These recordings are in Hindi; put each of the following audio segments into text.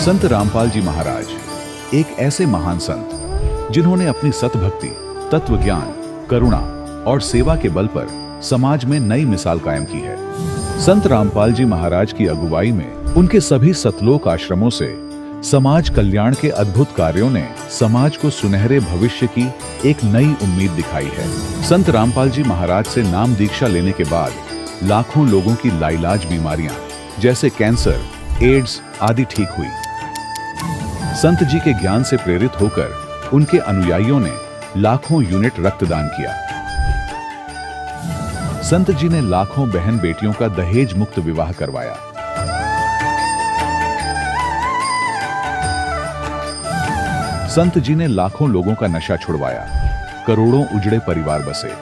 संत रामपाल जी महाराज एक ऐसे महान संत जिन्होंने अपनी सतभक्ति, तत्व ज्ञान, करुणा और सेवा के बल पर समाज में नई मिसाल कायम की है। संत रामपाल जी महाराज की अगुवाई में उनके सभी सतलोक आश्रमों से समाज कल्याण के अद्भुत कार्यों ने समाज को सुनहरे भविष्य की एक नई उम्मीद दिखाई है। संत रामपाल जी महाराज से नाम दीक्षा लेने के बाद लाखों लोगों की लाइलाज बीमारियां जैसे कैंसर, एड्स आदि ठीक हुई। संत जी के ज्ञान से प्रेरित होकर उनके अनुयायियों ने लाखों यूनिट रक्तदान किया। संत जी ने लाखों बहन बेटियों का दहेज मुक्त विवाह करवाया। संत जी ने लाखों लोगों का नशा छुड़वाया, करोड़ों उजड़े परिवार बसे।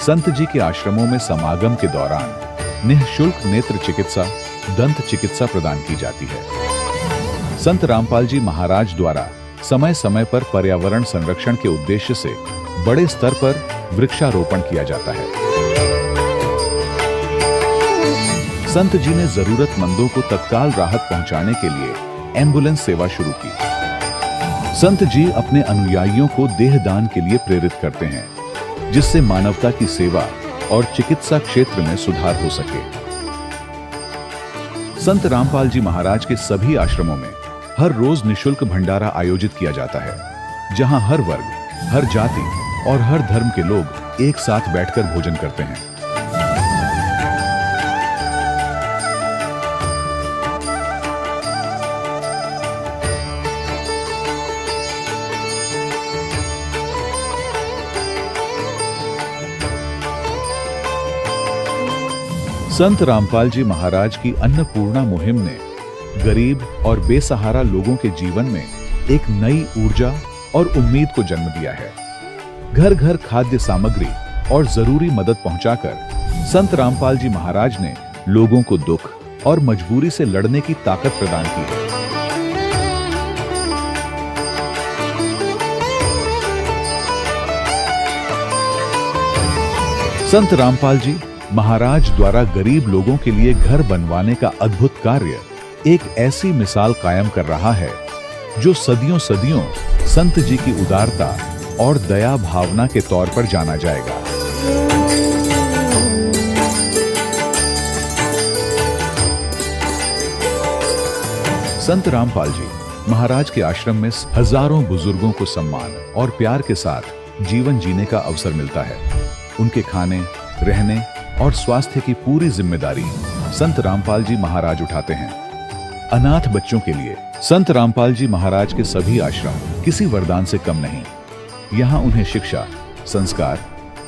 संत जी के आश्रमों में समागम के दौरान निःशुल्क नेत्र चिकित्सा, दंत चिकित्सा प्रदान की जाती है। संत रामपाल जी महाराज द्वारा समय समय पर पर्यावरण संरक्षण के उद्देश्य से बड़े स्तर पर वृक्षारोपण किया जाता है। संत जी ने जरूरतमंदों को तत्काल राहत पहुंचाने के लिए एम्बुलेंस सेवा शुरू की। संत जी अपने अनुयायियों को देहदान के लिए प्रेरित करते हैं, जिससे मानवता की सेवा और चिकित्सा क्षेत्र में सुधार हो सके। संत रामपाल जी महाराज के सभी आश्रमों में हर रोज निःशुल्क भंडारा आयोजित किया जाता है, जहां हर वर्ग, हर जाति और हर धर्म के लोग एक साथ बैठकर भोजन करते हैं। संत रामपाल जी महाराज की अन्नपूर्णा मुहिम ने गरीब और बेसहारा लोगों के जीवन में एक नई ऊर्जा और उम्मीद को जन्म दिया है। घर घर खाद्य सामग्री और जरूरी मदद पहुंचाकर संत रामपाल जी महाराज ने लोगों को दुख और मजबूरी से लड़ने की ताकत प्रदान की है। संत रामपाल जी महाराज द्वारा गरीब लोगों के लिए घर बनवाने का अद्भुत कार्य एक ऐसी मिसाल कायम कर रहा है जो सदियों सदियों संत जी की उदारता और दया भावना के तौर पर जाना जाएगा। संत रामपाल जी महाराज के आश्रम में हजारों बुजुर्गों को सम्मान और प्यार के साथ जीवन जीने का अवसर मिलता है। उनके खाने, रहने और स्वास्थ्य की पूरी जिम्मेदारी संत रामपाल जी महाराज उठाते हैं। अनाथ बच्चों के लिए संत रामपाल जी महाराज के सभी आश्रम किसी वरदान से कम नहीं। यहाँ उन्हें शिक्षा, संस्कार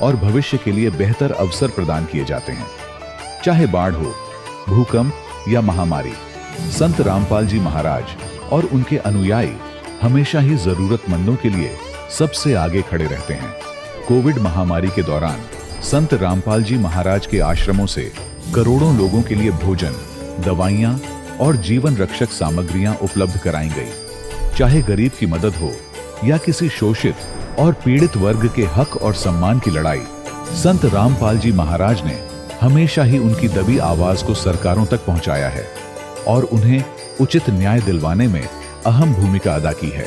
और भविष्य के लिए बेहतर अवसर प्रदान किए जाते हैं। चाहे बाढ़ हो, भूकंप या महामारी, संत रामपाल जी महाराज और उनके अनुयायी हमेशा ही जरूरतमंदों के लिए सबसे आगे खड़े रहते हैं। कोविड महामारी के दौरान संत रामपाल जी महाराज के आश्रमों से करोड़ों लोगों के लिए भोजन, दवाइयां और जीवन रक्षक सामग्रियां उपलब्ध कराई गई। चाहे गरीब की मदद हो या किसी शोषित और पीड़ित वर्ग के हक और सम्मान की लड़ाई, संत रामपाल जी महाराज ने हमेशा ही उनकी दबी आवाज को सरकारों तक पहुंचाया है और उन्हें उचित न्याय दिलवाने में अहम भूमिका अदा की है।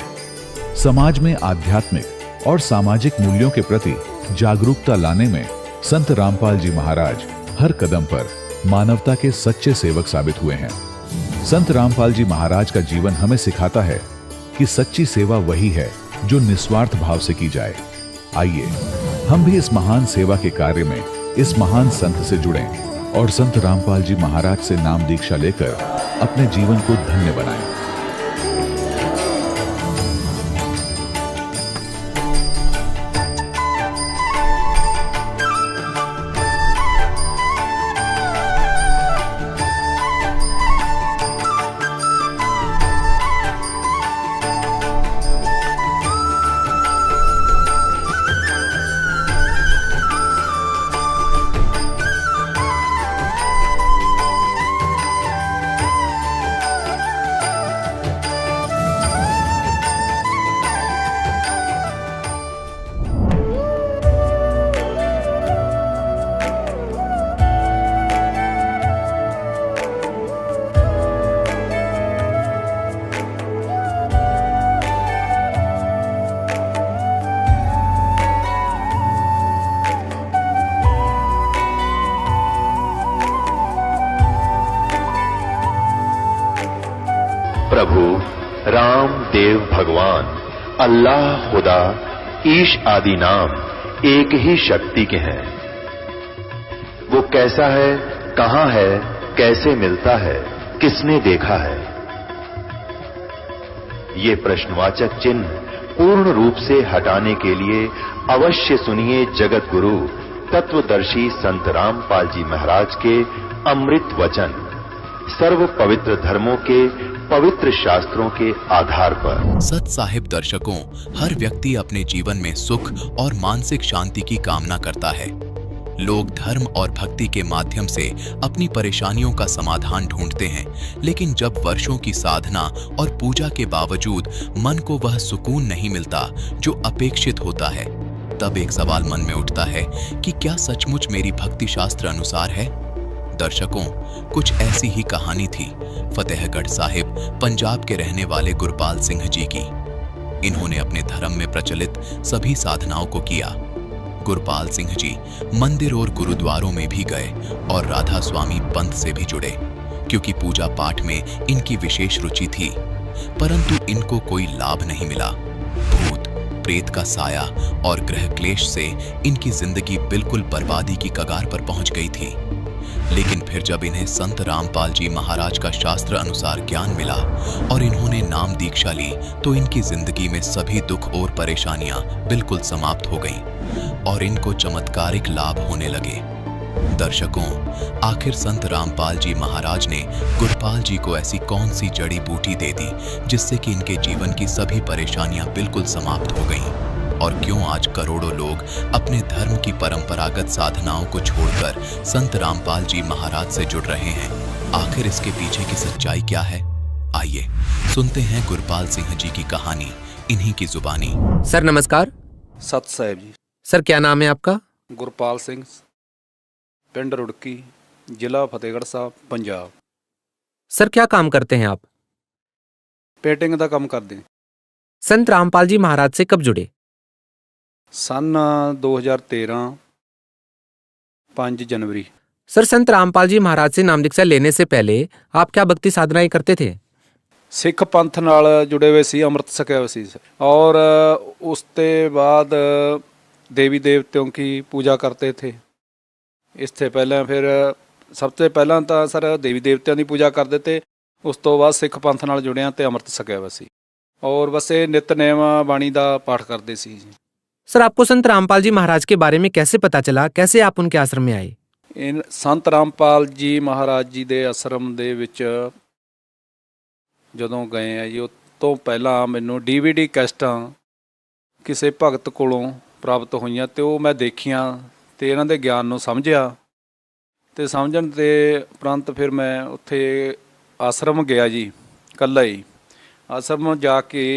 समाज में आध्यात्मिक और सामाजिक मूल्यों के प्रति जागरूकता लाने में संत रामपाल जी महाराज हर कदम पर मानवता के सच्चे सेवक साबित हुए हैं। संत रामपाल जी महाराज का जीवन हमें सिखाता है कि सच्ची सेवा वही है जो निस्वार्थ भाव से की जाए। आइए हम भी इस महान सेवा के कार्य में इस महान संत से जुड़ें और संत रामपाल जी महाराज से नाम दीक्षा लेकर अपने जीवन को धन्य बनाएं। प्रभु राम देव भगवान अल्लाह खुदा ईश आदि नाम एक ही शक्ति के हैं। वो कैसा है, कहां है, कैसे मिलता है, किसने देखा है? ये प्रश्नवाचक चिन्ह पूर्ण रूप से हटाने के लिए अवश्य सुनिए जगत गुरु तत्वदर्शी संत रामपाल जी महाराज के अमृत वचन, सर्व पवित्र धर्मों के पवित्र शास्त्रों के आधार पर। सत साहिब दर्शकों, हर व्यक्ति अपने जीवन में सुख और मानसिक शांति की कामना करता है। लोग धर्म और भक्ति के माध्यम से अपनी परेशानियों का समाधान ढूंढते हैं, लेकिन जब वर्षों की साधना और पूजा के बावजूद मन को वह सुकून नहीं मिलता जो अपेक्षित होता है, तब एक सवाल मन में उठता है कि क्या सचमुच मेरी भक्ति शास्त्र अनुसार है? दर्शकों, कुछ ऐसी ही कहानी थी फतेहगढ़ साहिब पंजाब के रहने वाले गुरपाल सिंह जी की। इन्होंने अपने धर्म में प्रचलित सभी साधनाओं को किया। गुरपाल सिंह जी मंदिर और गुरुद्वारों में भी गए और राधा स्वामी पंथ से भी जुड़े, क्योंकि पूजा पाठ में इनकी विशेष रुचि थी। परंतु इनको कोई लाभ नहीं मिला। भूत प्रेत का साया और ग्रह क्लेश से इनकी जिंदगी बिल्कुल बर्बादी की कगार पर पहुंच गई थी। लेकिन फिर जब इन्हें संत रामपाल जी महाराज का शास्त्र अनुसार ज्ञान मिला और इन्होंने नाम दीक्षा ली, तो इनकी जिंदगी में सभी दुख और परेशानियां बिल्कुल समाप्त हो गईं और इनको चमत्कारिक लाभ होने लगे। दर्शकों, आखिर संत रामपाल जी महाराज ने गुरपाल जी को ऐसी कौन सी जड़ी बूटी दे दी जिससे कि इनके जीवन की सभी परेशानियां बिल्कुल समाप्त हो गईं? और क्यों आज करोड़ों लोग अपने धर्म की परंपरागत साधनाओं को छोड़कर संत रामपाल जी महाराज से जुड़ रहे हैं? आखिर इसके पीछे की सच्चाई क्या है? आइए सुनते हैं गुरपाल सिंह जी की कहानी इन्हीं की जुबानी। सर नमस्कार। सत साहिब जी। सर क्या नाम है आपका? गुरपाल सिंह, पिंड रुड़की, जिला फतेहगढ़ साहब, पंजाब। सर क्या काम करते हैं आप? पेंटिंग का काम करते हैं। संत रामपाल जी महाराज से कब जुड़े? सन 2013 5 जनवरी। सर संत रामपाल जी महाराज से नाम दीक्षा लेने से पहले आप क्या भक्ति साधनाएं करते थे? सिख पंथ नाल जुड़े हुए सी, अमृत छकिया हुआ सी और उसके बाद देवी देवतियों की पूजा करते थे। इससे पहले फिर सबसे पहला तो सर देवी देवतियों की पूजा करते थे, उस तो बाद सिख पंथ नाल जुड़िया तो अमृत छकिया हुआ सी और बस ये नितनेम बाणी का पाठ करते सी। सर आपको संत रामपाल जी महाराज के बारे में कैसे पता चला? कैसे आप उनके आश्रम में आए? इन संत रामपाल जी महाराज जी के आश्रम दे विच जदों गए हैं जी, उस तो पहला मैनू DVD कैसटां किसी भगत कोलों प्राप्त होईयां ते वो मैं देखियां ते इन्हां दे ज्ञान नूं समझिया ते समझण दे उपरंत फिर मैं उत्थे आश्रम गया जी, कल्ला ही आश्रम जाके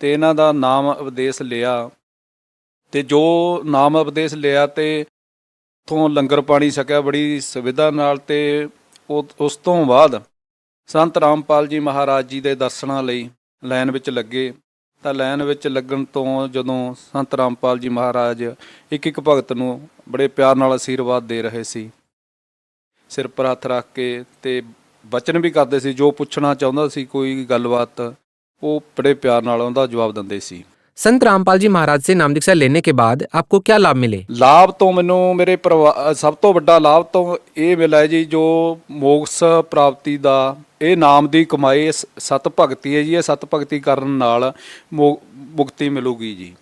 ते इन्हां दा नाम उपदेश लिया ते जो नाम उपदेश लिया ते उथों लंगर पानी छकिया बड़ी सुविधा नाल। ते उस तो बाद संत रामपाल जी महाराज जी के दर्शनां लई लाइन विच लगे तां लाइन विच लगण तो जदों संत रामपाल जी महाराज एक एक भगत नूं बड़े प्यार नाल आशीर्वाद दे रहे सी, सिर पर हत्थ रख के ते बचन भी करते सी, जो पुछना चाहुंदा सी कोई गलबात वो बड़े प्यार नाल उहदा जवाब दिंदे सी। संत रामपाल जी महाराज से नाम दीक्षा लेने के बाद आपको क्या लाभ मिले? लाभ तो मैनू मेरे परिवार सब तो वड्डा लाभ तो ये मिला जी, जो मोक्ष प्राप्ति का ये नाम की कमाई सत भगती है जी। ये सत भगती करन नाल मुक्ति मिलूगी जी।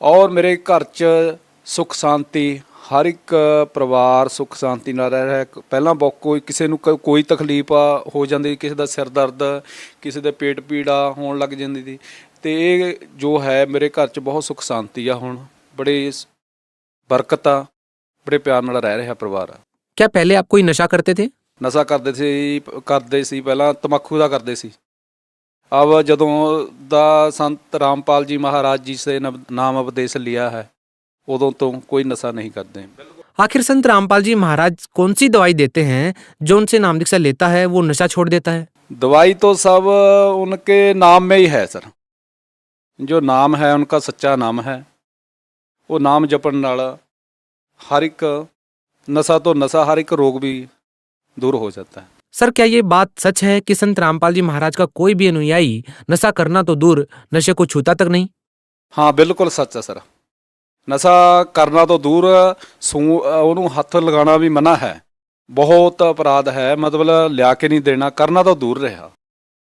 और मेरे घर च सुख शांति, हर एक परिवार सुख शांति नाल रह रहा है। पहला कोई किसी नूं कोई तकलीफ हो जाती, किसी का सिर दर्द, किसी के पेट पीड़ा होने लग जाती थी, तो ये जो है मेरे घर च बहुत सुख शांति आ, हुण बड़े बरकत आ, बड़े प्यार नाल रह रहा परिवार। क्या पहले आप कोई नशा करते थे? नशा करते सी पहला तंबाकू का करते सी। अब जदों दा संत रामपाल जी महाराज जी से नाम उपदेश लिया है उदों तो कोई नशा नहीं करते। आखिर संत रामपाल जी महाराज कौन सी दवाई देते हैं जो उनसे नाम दीक्षा लेता है वो नशा छोड़ देता है? दवाई तो सब उनके नाम में ही है सर। जो नाम है उनका सच्चा नाम है, वो नाम जपन नाल हर एक नशा तो नशा, हर एक रोग भी दूर हो जाता है। सर, क्या ये बात सच है कि संत रामपाल जी महाराज का कोई भी अनुयायी नशा करना तो दूर, नशे को छूता तक नहीं? ਹਾਂ ਬਿਲਕੁਲ ਸੱਚ ਹੈ ਸਰ। ਨਸ਼ਾ ਕਰਨਾ ਤੋਂ ਦੂਰ ਉਹਨੂੰ ਹੱਥ ਲਗਾਉਣਾ ਵੀ ਮਨਾ ਹੈ। ਬਹੁਤ ਅਪਰਾਧ ਹੈ, ਮਤਲਬ ਲਿਆ ਕੇ ਨਹੀਂ ਦੇਣਾ, ਕਰਨਾ तो दूर रहा।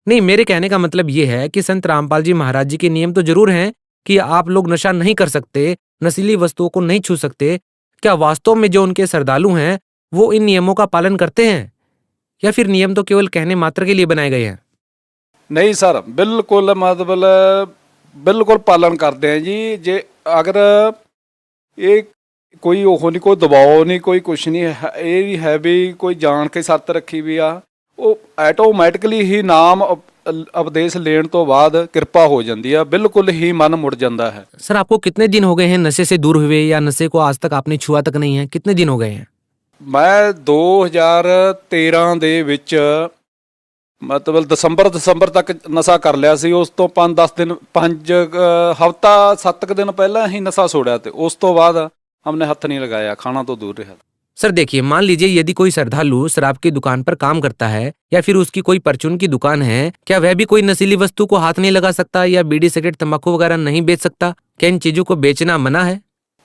नहीं, मेरे कहने का मतलब ये है कि संत रामपाल जी महाराज जी के नियम तो जरूर हैं कि आप लोग नशा नहीं कर सकते, नशीली वस्तुओं को नहीं छू सकते। क्या वास्तव में जो उनके श्रद्धालु हैं वो इन नियमों का पालन करते हैं, या फिर नियम तो केवल कहने मात्र के लिए बनाए गए हैं? नहीं सर, बिल्कुल मतलब बिल्कुल पालन करते हैं जी। जे अगर ये कोई ਉਹ ਨਹੀਂ, ਕੋਈ ਦਬਾਅ ਨਹੀਂ, ਕੋਈ ਕੁਛ ਨਹੀਂ ਹੈ, ਇਹ ਵੀ ਹੈ ਵੀ ਕੋਈ ਜਾਣ ਕੇ ਸ਼ਰਤ ਰੱਖੀ ਵੀ ਆ, ਉਹ ਆਟੋਮੈਟਿਕਲੀ ਹੀ ਨਾਮ ਉਪਦੇਸ਼ लेने तो बाद कृपा हो जाती है, बिल्कुल ही मन मुड़ जाता है। सर, आपको कितने दिन हो गए हैं नशे से दूर हुए, या नशे को आज तक आपने छुआ तक नहीं है? कितने दिन हो गए हैं? मैं 2013 ਦੇ ਵਿੱਚ ਮਤਲਬ ਦਸੰਬਰ ਤੱਕ ਨਸ਼ਾ ਕਰ ਲਿਆ ਸੀ। ਉਸ ਤੋਂ 5-10 ਦਿਨ 5 ਹਫ਼ਤਾ 7 ਦਿਨ ਪਹਿਲਾਂ ही नशा छोड़ा, ਤੇ ਉਸ ਤੋਂ ਬਾਅਦ हमने हाथ नहीं लगाया, खाना तो दूर रहा। सर देखिए, मान लीजिए यदि कोई श्रद्धालु शराब की दुकान पर काम करता है, या फिर उसकी कोई परचून की दुकान है, क्या वह भी कोई नशीली वस्तु को हाथ नहीं लगा सकता, या बीड़ी सिगरेट तंबाकू वगैरह नहीं बेच सकता? क्या इन चीजों को बेचना मना है?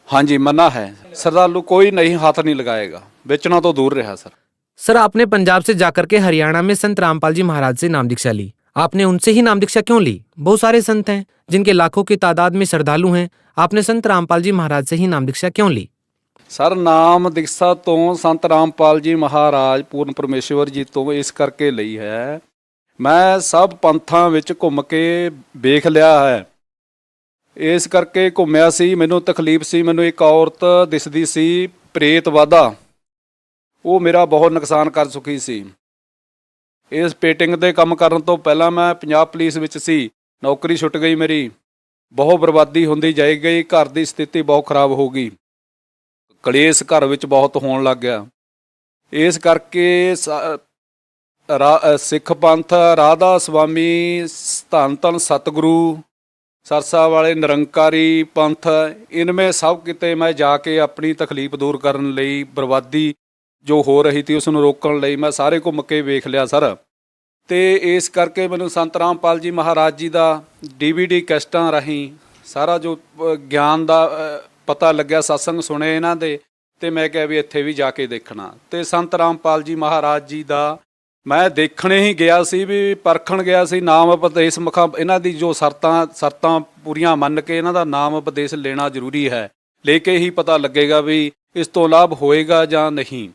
हाँ जी, मना है। श्रद्धालु कोई नहीं हाथ नहीं लगाएगा, बेचना तो दूर रहा सर। सर, आपने पंजाब से जाकर के हरियाणा में संत रामपाल जी महाराज से नाम दीक्षा ली। आपने उनसे ही नाम दीक्षा क्यों ली? बहुत सारे संत हैं जिनके लाखों की तादाद में श्रद्धालु हैं, आपने संत रामपाल जी महाराज से ही नाम दीक्षा क्यों ली? सर, नाम दीक्षा तो संत रामपाल जी महाराज पूर्ण परमेश्वर जी तो इस करके ਲਈ है, मैं सब पंथां ਵਿੱਚ ਘੁੰਮ ਕੇ ਵੇਖ ਲਿਆ ਹੈ। ਇਸ ਕਰਕੇ ਘੁੰਮਿਆ ਸੀ, ਮੈਨੂੰ ਤਕਲੀਫ ਸੀ, ਮੈਨੂੰ ਇੱਕ ਔਰਤ ਦਿਸਦੀ ਸੀ ਪ੍ਰੇਤ ਵਾਦਾ, ਉਹ ਮੇਰਾ ਬਹੁਤ ਨੁਕਸਾਨ ਕਰ ਚੁੱਕੀ ਸੀ। ਇਸ ਪੇਟਿੰਗ ਦੇ ਕੰਮ ਕਰਨ ਤੋਂ ਪਹਿਲਾਂ ਮੈਂ ਪੰਜਾਬ ਪੁਲਿਸ ਵਿੱਚ ਸੀ, ਨੌਕਰੀ ਛੁੱਟ ਗਈ ਮੇਰੀ, ਬਹੁਤ ਬਰਬਾਦੀ ਹੁੰਦੀ ਜਾਈ ਗਈ, ਘਰ ਦੀ ਸਥਿਤੀ ਬਹੁਤ ਖਰਾਬ ਹੋ ਗਈ, ਕਲੇਸ਼ ਘਰ ਵਿੱਚ ਬਹੁਤ ਹੋਣ ਲੱਗ ਗਿਆ। ਇਸ ਕਰਕੇ ਸਿੱਖ ਪੰਥ ਰਾਧਾ ਸੁਆਮੀ ਧੰਨ ਧੰਨ ਸਤਿਗੁਰੂ ਸਰਸਾ ਵਾਲੇ ਨਿਰੰਕਾਰੀ ਪੰਥ, ਇਨਮੇ ਸਭ ਕਿਤੇ ਮੈਂ ਜਾ ਕੇ ਆਪਣੀ ਤਕਲੀਫ ਦੂਰ ਕਰਨ ਲਈ, ਬਰਬਾਦੀ ਜੋ ਹੋ ਰਹੀ ਸੀ ਉਸ ਨੂੰ ਰੋਕਣ ਲਈ ਮੈਂ ਸਾਰੇ ਘੁੰਮ ਕੇ ਵੇਖ ਲਿਆ ਸਰ। ਅਤੇ ਇਸ ਕਰਕੇ ਮੈਨੂੰ ਸੰਤ ਰਾਮਪਾਲ ਜੀ ਮਹਾਰਾਜ ਜੀ ਦਾ DVD ਕੈਸਟਾਂ ਰਾਹੀਂ ਸਾਰਾ ਜੋ ਗਿਆਨ ਦਾ ਪਤਾ ਲੱਗਿਆ, ਸਤਸੰਗ ਸੁਣੇ ਇਹਨਾਂ ਦੇ, ਅਤੇ ਮੈਂ ਕਿਹਾ ਵੀ ਇੱਥੇ ਵੀ ਜਾ ਕੇ ਦੇਖਣਾ। ਅਤੇ ਸੰਤ ਰਾਮਪਾਲ ਜੀ ਮਹਾਰਾਜ ਜੀ ਦਾ ਮੈਂ ਦੇਖਣੇ ਹੀ ਗਿਆ ਸੀ, ਵੀ ਪਰਖਣ ਗਿਆ ਸੀ। ਨਾਮ ਉਪਦੇਸ਼ ਮੁਖਾ ਇਹਨਾਂ ਦੀ ਜੋ ਸ਼ਰਤਾਂ ਪੂਰੀਆਂ ਮੰਨ ਕੇ ਇਹਨਾਂ ਦਾ ਨਾਮ ਉਪਦੇਸ਼ ਲੈਣਾ ਜ਼ਰੂਰੀ ਹੈ, ਲੈ ਕੇ ਹੀ ਪਤਾ ਲੱਗੇਗਾ ਵੀ ਇਸ ਤੋਂ ਲਾਭ ਹੋਏਗਾ ਜਾਂ ਨਹੀਂ।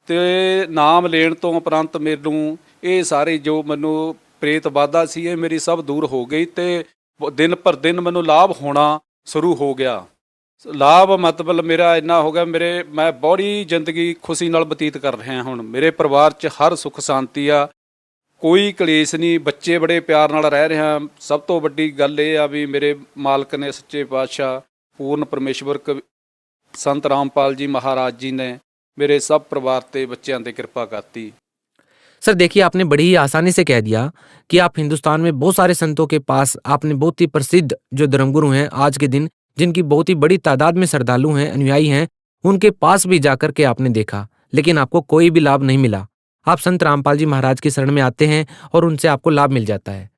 ਅਤੇ ਨਾਮ ਲੈਣ ਤੋਂ ਉਪਰੰਤ ਮੈਨੂੰ ਇਹ ਸਾਰੇ ਜੋ ਮੈਨੂੰ ਪ੍ਰੇਤ ਬਾਧਾ ਸੀ, ਇਹ ਮੇਰੀ ਸਭ ਦੂਰ ਹੋ ਗਈ, ਅਤੇ ਦਿਨ ਪਰ ਦਿਨ ਮੈਨੂੰ ਲਾਭ ਹੋਣਾ ਸ਼ੁਰੂ ਹੋ ਗਿਆ। ਲਾਭ ਮਤਲਬ ਮੇਰਾ ਇੰਨਾ ਹੋ ਗਿਆ, ਮੈਂ ਬੜੀ ਜ਼ਿੰਦਗੀ ਖੁਸ਼ੀ ਨਾਲ ਬਤੀਤ ਕਰ ਰਿਹਾ। ਹੁਣ ਮੇਰੇ ਪਰਿਵਾਰ 'ਚ ਹਰ ਸੁੱਖ ਸ਼ਾਂਤੀ ਆ, ਕੋਈ ਕਲੇਸ਼ ਨਹੀਂ, ਬੱਚੇ ਬੜੇ ਪਿਆਰ ਨਾਲ ਰਹਿ ਰਿਹਾ। ਸਭ ਤੋਂ ਵੱਡੀ ਗੱਲ ਇਹ ਆ ਵੀ ਮੇਰੇ ਮਾਲਕ ਨੇ, ਸੱਚੇ ਪਾਤਸ਼ਾਹ ਪੂਰਨ ਪਰਮੇਸ਼ਵਰ ਸੰਤ ਰਾਮਪਾਲ जी महाराज जी ने मेरे सब परिवार ते बच्चों ते कृपा करती। सर देखिए, आपने बड़ी ही आसानी से कह दिया कि आप हिंदुस्तान में बहुत सारे संतों के पास, आपने बहुत ही प्रसिद्ध जो धर्मगुरु हैं आज के दिन, जिनकी बहुत ही बड़ी तादाद में श्रद्धालु हैं, अनुयायी हैं, उनके पास भी जाकर के आपने देखा, लेकिन आपको कोई भी लाभ नहीं मिला। आप संत रामपाल जी महाराज की शरण में आते हैं और उनसे आपको लाभ मिल जाता है।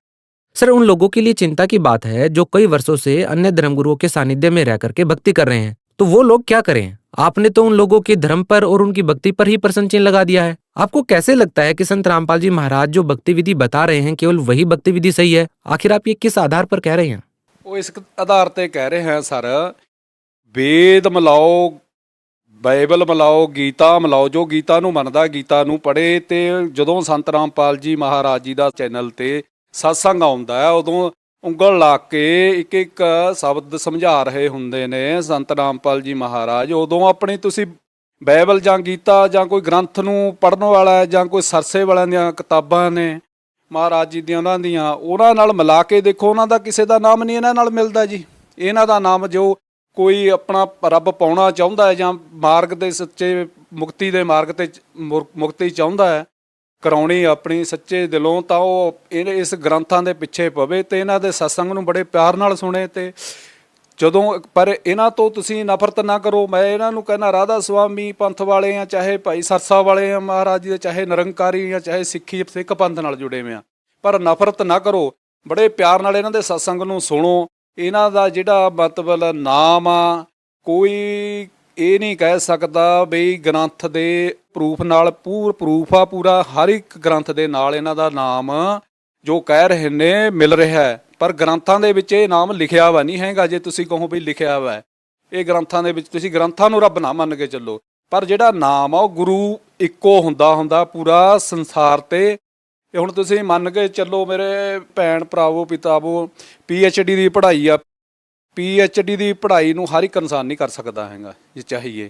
सर, उन लोगों के लिए चिंता की बात है जो कई वर्षों से अन्य धर्मगुरुओं के सानिध्य में रह करके भक्ति कर रहे हैं, तो वो लोग क्या करें? आपने तो उन लोगों के धर्म पर और उनकी भक्ति पर ही प्रश्न चिन्ह लगा दिया है। आपको कैसे लगता है कि संत रामपाल जी महाराज जो भक्ति विधि बता रहे हैं, केवल वही भक्ति विधि सही है? आखिर आप ये किस आधार पर कह रहे हैं? वो इस आधार पर कह रहे हैं सर, वेद मिलाओ, ਬਾਈਬਲ ਮਿਲਾਓ, ਗੀਤਾ ਮਿਲਾਓ। ਜੋ ਗੀਤਾ ਨੂੰ ਮੰਨਦਾ ਗੀਤਾ ਨੂੰ ਪੜ੍ਹੇ। ਅਤੇ ਜਦੋਂ ਸੰਤ ਰਾਮਪਾਲ ਜੀ ਮਹਾਰਾਜ ਜੀ ਦਾ ਚੈਨਲ 'ਤੇ ਸਤਸੰਗ ਆਉਂਦਾ ਹੈ, ਉਦੋਂ ਉਂਗਲ ਲਾ ਕੇ ਇੱਕ ਇੱਕ ਸ਼ਬਦ ਸਮਝਾ ਰਹੇ ਹੁੰਦੇ ਨੇ ਸੰਤ ਰਾਮਪਾਲ ਜੀ ਮਹਾਰਾਜ। ਉਦੋਂ ਆਪਣੀ ਤੁਸੀਂ ਬਾਈਬਲ ਜਾਂ ਗੀਤਾ ਜਾਂ ਕੋਈ ਗ੍ਰੰਥ ਨੂੰ ਪੜ੍ਹਨ ਵਾਲਾ ਜਾਂ ਕੋਈ ਸਰਸੇ ਵਾਲਿਆਂ ਦੀਆਂ ਕਿਤਾਬਾਂ ਨੇ ਮਹਾਰਾਜ ਜੀ ਦੀਆਂ, ਉਹਨਾਂ ਨਾਲ ਮਿਲਾ ਕੇ ਦੇਖੋ। ਉਹਨਾਂ ਦਾ ਕਿਸੇ ਦਾ ਨਾਮ ਨਹੀਂ ਇਹਨਾਂ ਨਾਲ ਮਿਲਦਾ ਜੀ। ਇਹਨਾਂ ਦਾ ਨਾਮ ਜੋ ਕੋਈ ਆਪਣਾ ਰੱਬ ਪਾਉਣਾ ਚਾਹੁੰਦਾ ਹੈ ਜਾਂ ਮਾਰਗ ਦੇ ਸੱਚੇ ਮੁਕਤੀ ਦੇ ਮਾਰਗ 'ਤੇ ਮੁਕਤੀ ਚਾਹੁੰਦਾ ਹੈ ਕਰਾਉਣੀ ਆਪਣੀ ਸੱਚੇ ਦਿਲੋਂ, ਤਾਂ ਉਹ ਇਸ ਗ੍ਰੰਥਾਂ ਦੇ ਪਿੱਛੇ ਪਵੇ ਅਤੇ ਇਹਨਾਂ ਦੇ ਸਤਸੰਗ ਨੂੰ ਬੜੇ ਪਿਆਰ ਨਾਲ ਸੁਣੇ ਅਤੇ ਜਦੋਂ ਪਰ ਇਹਨਾਂ ਤੋਂ ਤੁਸੀਂ ਨਫ਼ਰਤ ਨਾ ਕਰੋ। ਮੈਂ ਇਹਨਾਂ ਨੂੰ ਕਹਿੰਦਾ ਰਾਧਾ ਸੁਆਮੀ ਪੰਥ ਵਾਲੇ ਆ, ਚਾਹੇ ਭਾਈ ਸਰਸਾ ਵਾਲੇ ਆ ਮਹਾਰਾਜ ਜੀ ਦੇ, ਚਾਹੇ ਨਿਰੰਕਾਰੀ ਆ, ਚਾਹੇ ਸਿੱਖ ਪੰਥ ਨਾਲ ਜੁੜੇ ਹੋਏ ਆ, ਪਰ ਨਫ਼ਰਤ ਨਾ ਕਰੋ। ਬੜੇ ਪਿਆਰ ਨਾਲ ਇਹਨਾਂ ਦੇ ਸਤਸੰਗ ਨੂੰ ਸੁਣੋ। ਇਹਨਾਂ ਦਾ ਜਿਹੜਾ ਮਤਲਬ ਨਾਮ ਆ, ਕੋਈ ਇਹ ਨਹੀਂ ਕਹਿ ਸਕਦਾ ਬਈ ਗ੍ਰੰਥ ਦੇ ਪ੍ਰੂਫ ਨਾਲ ਪ੍ਰੂਫ ਆ ਪੂਰਾ, ਹਰ ਇੱਕ ਗ੍ਰੰਥ ਦੇ ਨਾਲ ਇਹਨਾਂ ਦਾ ਨਾਮ ਜੋ ਕਹਿ ਰਹੇ ਨੇ ਮਿਲ ਰਿਹਾ ਹੈ। ਪਰ ਗ੍ਰੰਥਾਂ ਦੇ ਵਿੱਚ ਇਹ ਨਾਮ ਲਿਖਿਆ ਵਾ ਨਹੀਂ ਹੈਗਾ। ਜੇ ਤੁਸੀਂ ਕਹੋ ਵੀ ਲਿਖਿਆ ਵਾ ਇਹ ਗ੍ਰੰਥਾਂ ਦੇ ਵਿੱਚ, ਤੁਸੀਂ ਗ੍ਰੰਥਾਂ ਨੂੰ ਰੱਬ ਨਾ ਮੰਨ ਕੇ ਚੱਲੋ, ਪਰ ਜਿਹੜਾ ਨਾਮ ਆ ਉਹ ਗੁਰੂ ਇੱਕੋ ਹੁੰਦਾ ਪੂਰਾ ਸੰਸਾਰ ਤੇ। ਇਹ ਹੁਣ ਤੁਸੀਂ ਮੰਨ ਕੇ ਚੱਲੋ ਮੇਰੇ ਭੈਣ ਭਰਾਵੋ ਪਿਤਾਵੋ, PhD ਦੀ ਪੜ੍ਹਾਈ ਆ, PhD ਦੀ ਪੜ੍ਹਾਈ ਨੂੰ ਹਰ ਇੱਕ ਇਨਸਾਨ ਨਹੀਂ ਕਰ ਸਕਦਾ ਹੈਗਾ ਜੇ ਚਾਹੀਏ।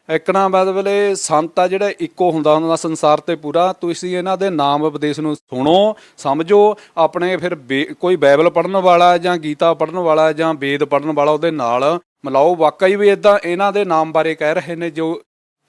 ਇੱਕ ਨਾ ਮਤਲਬ ਸੰਤ ਆ ਜਿਹੜਾ ਇੱਕੋ ਹੁੰਦਾ ਸੰਸਾਰ ਤੇ ਪੂਰਾ। ਤੁਸੀਂ ਇਹਨਾਂ ਦੇ ਨਾਮ ਉਪਦੇਸ਼ ਨੂੰ ਸੁਣੋ, ਸਮਝੋ। ਆਪਣੇ ਫਿਰ ਕੋਈ ਬਾਈਬਲ ਪੜ੍ਹਨ ਵਾਲਾ ਜਾਂ ਗੀਤਾ ਪੜ੍ਹਨ ਵਾਲਾ ਜਾਂ ਵੇਦ ਪੜ੍ਹਨ ਵਾਲਾ ਉਹਦੇ ਨਾਲ ਮਿਲਾਓ। ਵਾਕਈ ਵੀ ਇੱਦਾਂ ਇਹਨਾਂ ਦੇ ਨਾਮ ਬਾਰੇ ਕਹਿ ਰਹੇ ਨੇ, ਜੋ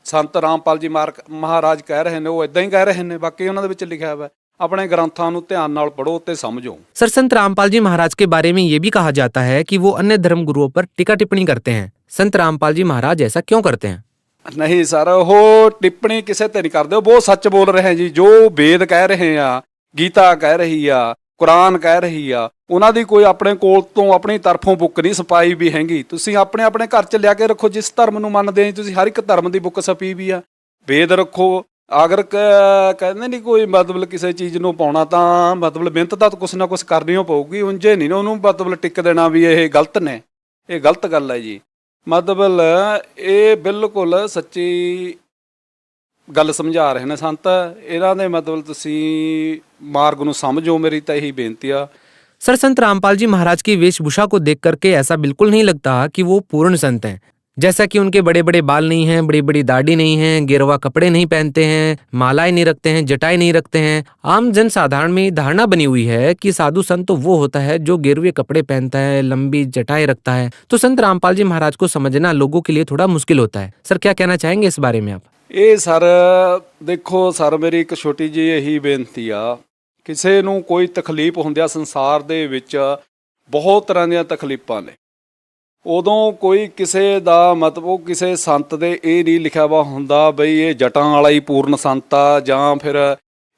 ਸੰਤ ਰਾਮਪਾਲ ਜੀ ਮਹਾਰਾਜ ਕਹਿ ਰਹੇ ਨੇ, ਉਹ ਇੱਦਾਂ ਹੀ ਕਹਿ ਰਹੇ ਨੇ। ਬਾਕੀ ਉਹਨਾਂ ਦੇ ਵਿੱਚ ਲਿਖਿਆ ਹੋਇਆ। अपने ग्रंथों को ध्यान नाल पढ़ो ते समझो। सर, संत रामपाल जी महाराज के बारे में ये भी कहा जाता है कि वो अन्य धर्म गुरुओं पर टीका टिप्पणी करते हैं। संत रामपाल जी महाराज ऐसा क्यों करते हैं? नहीं सर, वो टिप्पणी किसी ते नहीं करते, वो सच बोल रहे हैं जी। जो वेद कह रहे हैं, गीता कह रही आ, कुरान कह रही आ, उन्हां दी कोई अपने कोल तो अपनी तरफों बुक नहीं छपाई भी हैगी। तुसीं अपने अपने घर च लिया के रखो। जिस धर्म नूं मनदे हो तुसीं, हर एक धर्म की बुक छपी भी आ, वेद रखो। अगर कहते नहीं कोई मतलब किसी चीज़ ਨੂੰ ਪਾਉਣਾ ਤਾਂ मतलब ਮਿਹਨਤ ਤਾਂ ਕੁਛ ਨਾ ਕੁਛ ਕਰਨੀ ਓ ਪਊਗੀ। ਉਂਝੇ ਨਹੀਂ ਉਹਨੂੰ मतलब ਟਿਕ ਦੇਣਾ ਵੀ ਇਹ ਗਲਤ ਨੇ। ਇਹ ਗਲਤ ਗੱਲ ਹੈ ਜੀ। मतलब ਇਹ ਬਿਲਕੁਲ ਸੱਚੀ ਗੱਲ ਸਮਝਾ ਰਹੇ ਨੇ ਸੰਤ। ਇਹਨਾਂ ਦੇ मतलब ਤੁਸੀਂ ਮਾਰਗ ਨੂੰ ਸਮਝੋ, ਮੇਰੀ ਤਾਂ ਇਹੀ ਬੇਨਤੀ ਆ। सर, संत रामपाल जी महाराज की वेशभूषा को देख करके ऐसा बिल्कुल नहीं लगता कि वो पूर्ण संत हैं। जैसा कि उनके बड़े बड़े बाल नहीं हैं, बड़ी बड़ी दाढ़ी नहीं है, गेरुआ कपड़े नहीं पहनते हैं, मालाएं नहीं रखते हैं, जटाएं नहीं रखते हैं। आम जन साधारण में धारणा बनी हुई है कि साधु संत तो वो होता है जो गेरुए कपड़े पहनता है, लंबी जटाएं रखता है। तो संत रामपाल जी महाराज को समझना लोगों के लिए थोड़ा मुश्किल होता है। सर, क्या कहना चाहेंगे इस बारे में आप? ਇਹ ਸਰ ਦੇਖੋ ਸਰ, ਮੇਰੀ ਇੱਕ ਛੋਟੀ ਜਿਹੀ ਇਹੀ ਬੇਨਤੀ ਆ। ਕਿਸੇ ਨੂੰ ਕੋਈ ਤਕਲੀਫ ਹੁੰਦੀ ਆ ਸੰਸਾਰ ਦੇ ਵਿੱਚ, ਬਹੁਤ ਤਰ੍ਹਾਂ ਦੀਆਂ ਤਕਲੀਫਾਂ ਨੇ। ਉਦੋਂ ਕੋਈ ਕਿਸੇ ਦਾ ਮਤਲਬ ਉਹ ਕਿਸੇ ਸੰਤ ਦੇ ਇਹ ਨਹੀਂ ਲਿਖਿਆ ਵਾ ਹੁੰਦਾ ਬਈ ਇਹ ਜਟਾਂ ਵਾਲਾ ਹੀ ਪੂਰਨ ਸੰਤ ਆ, ਜਾਂ ਫਿਰ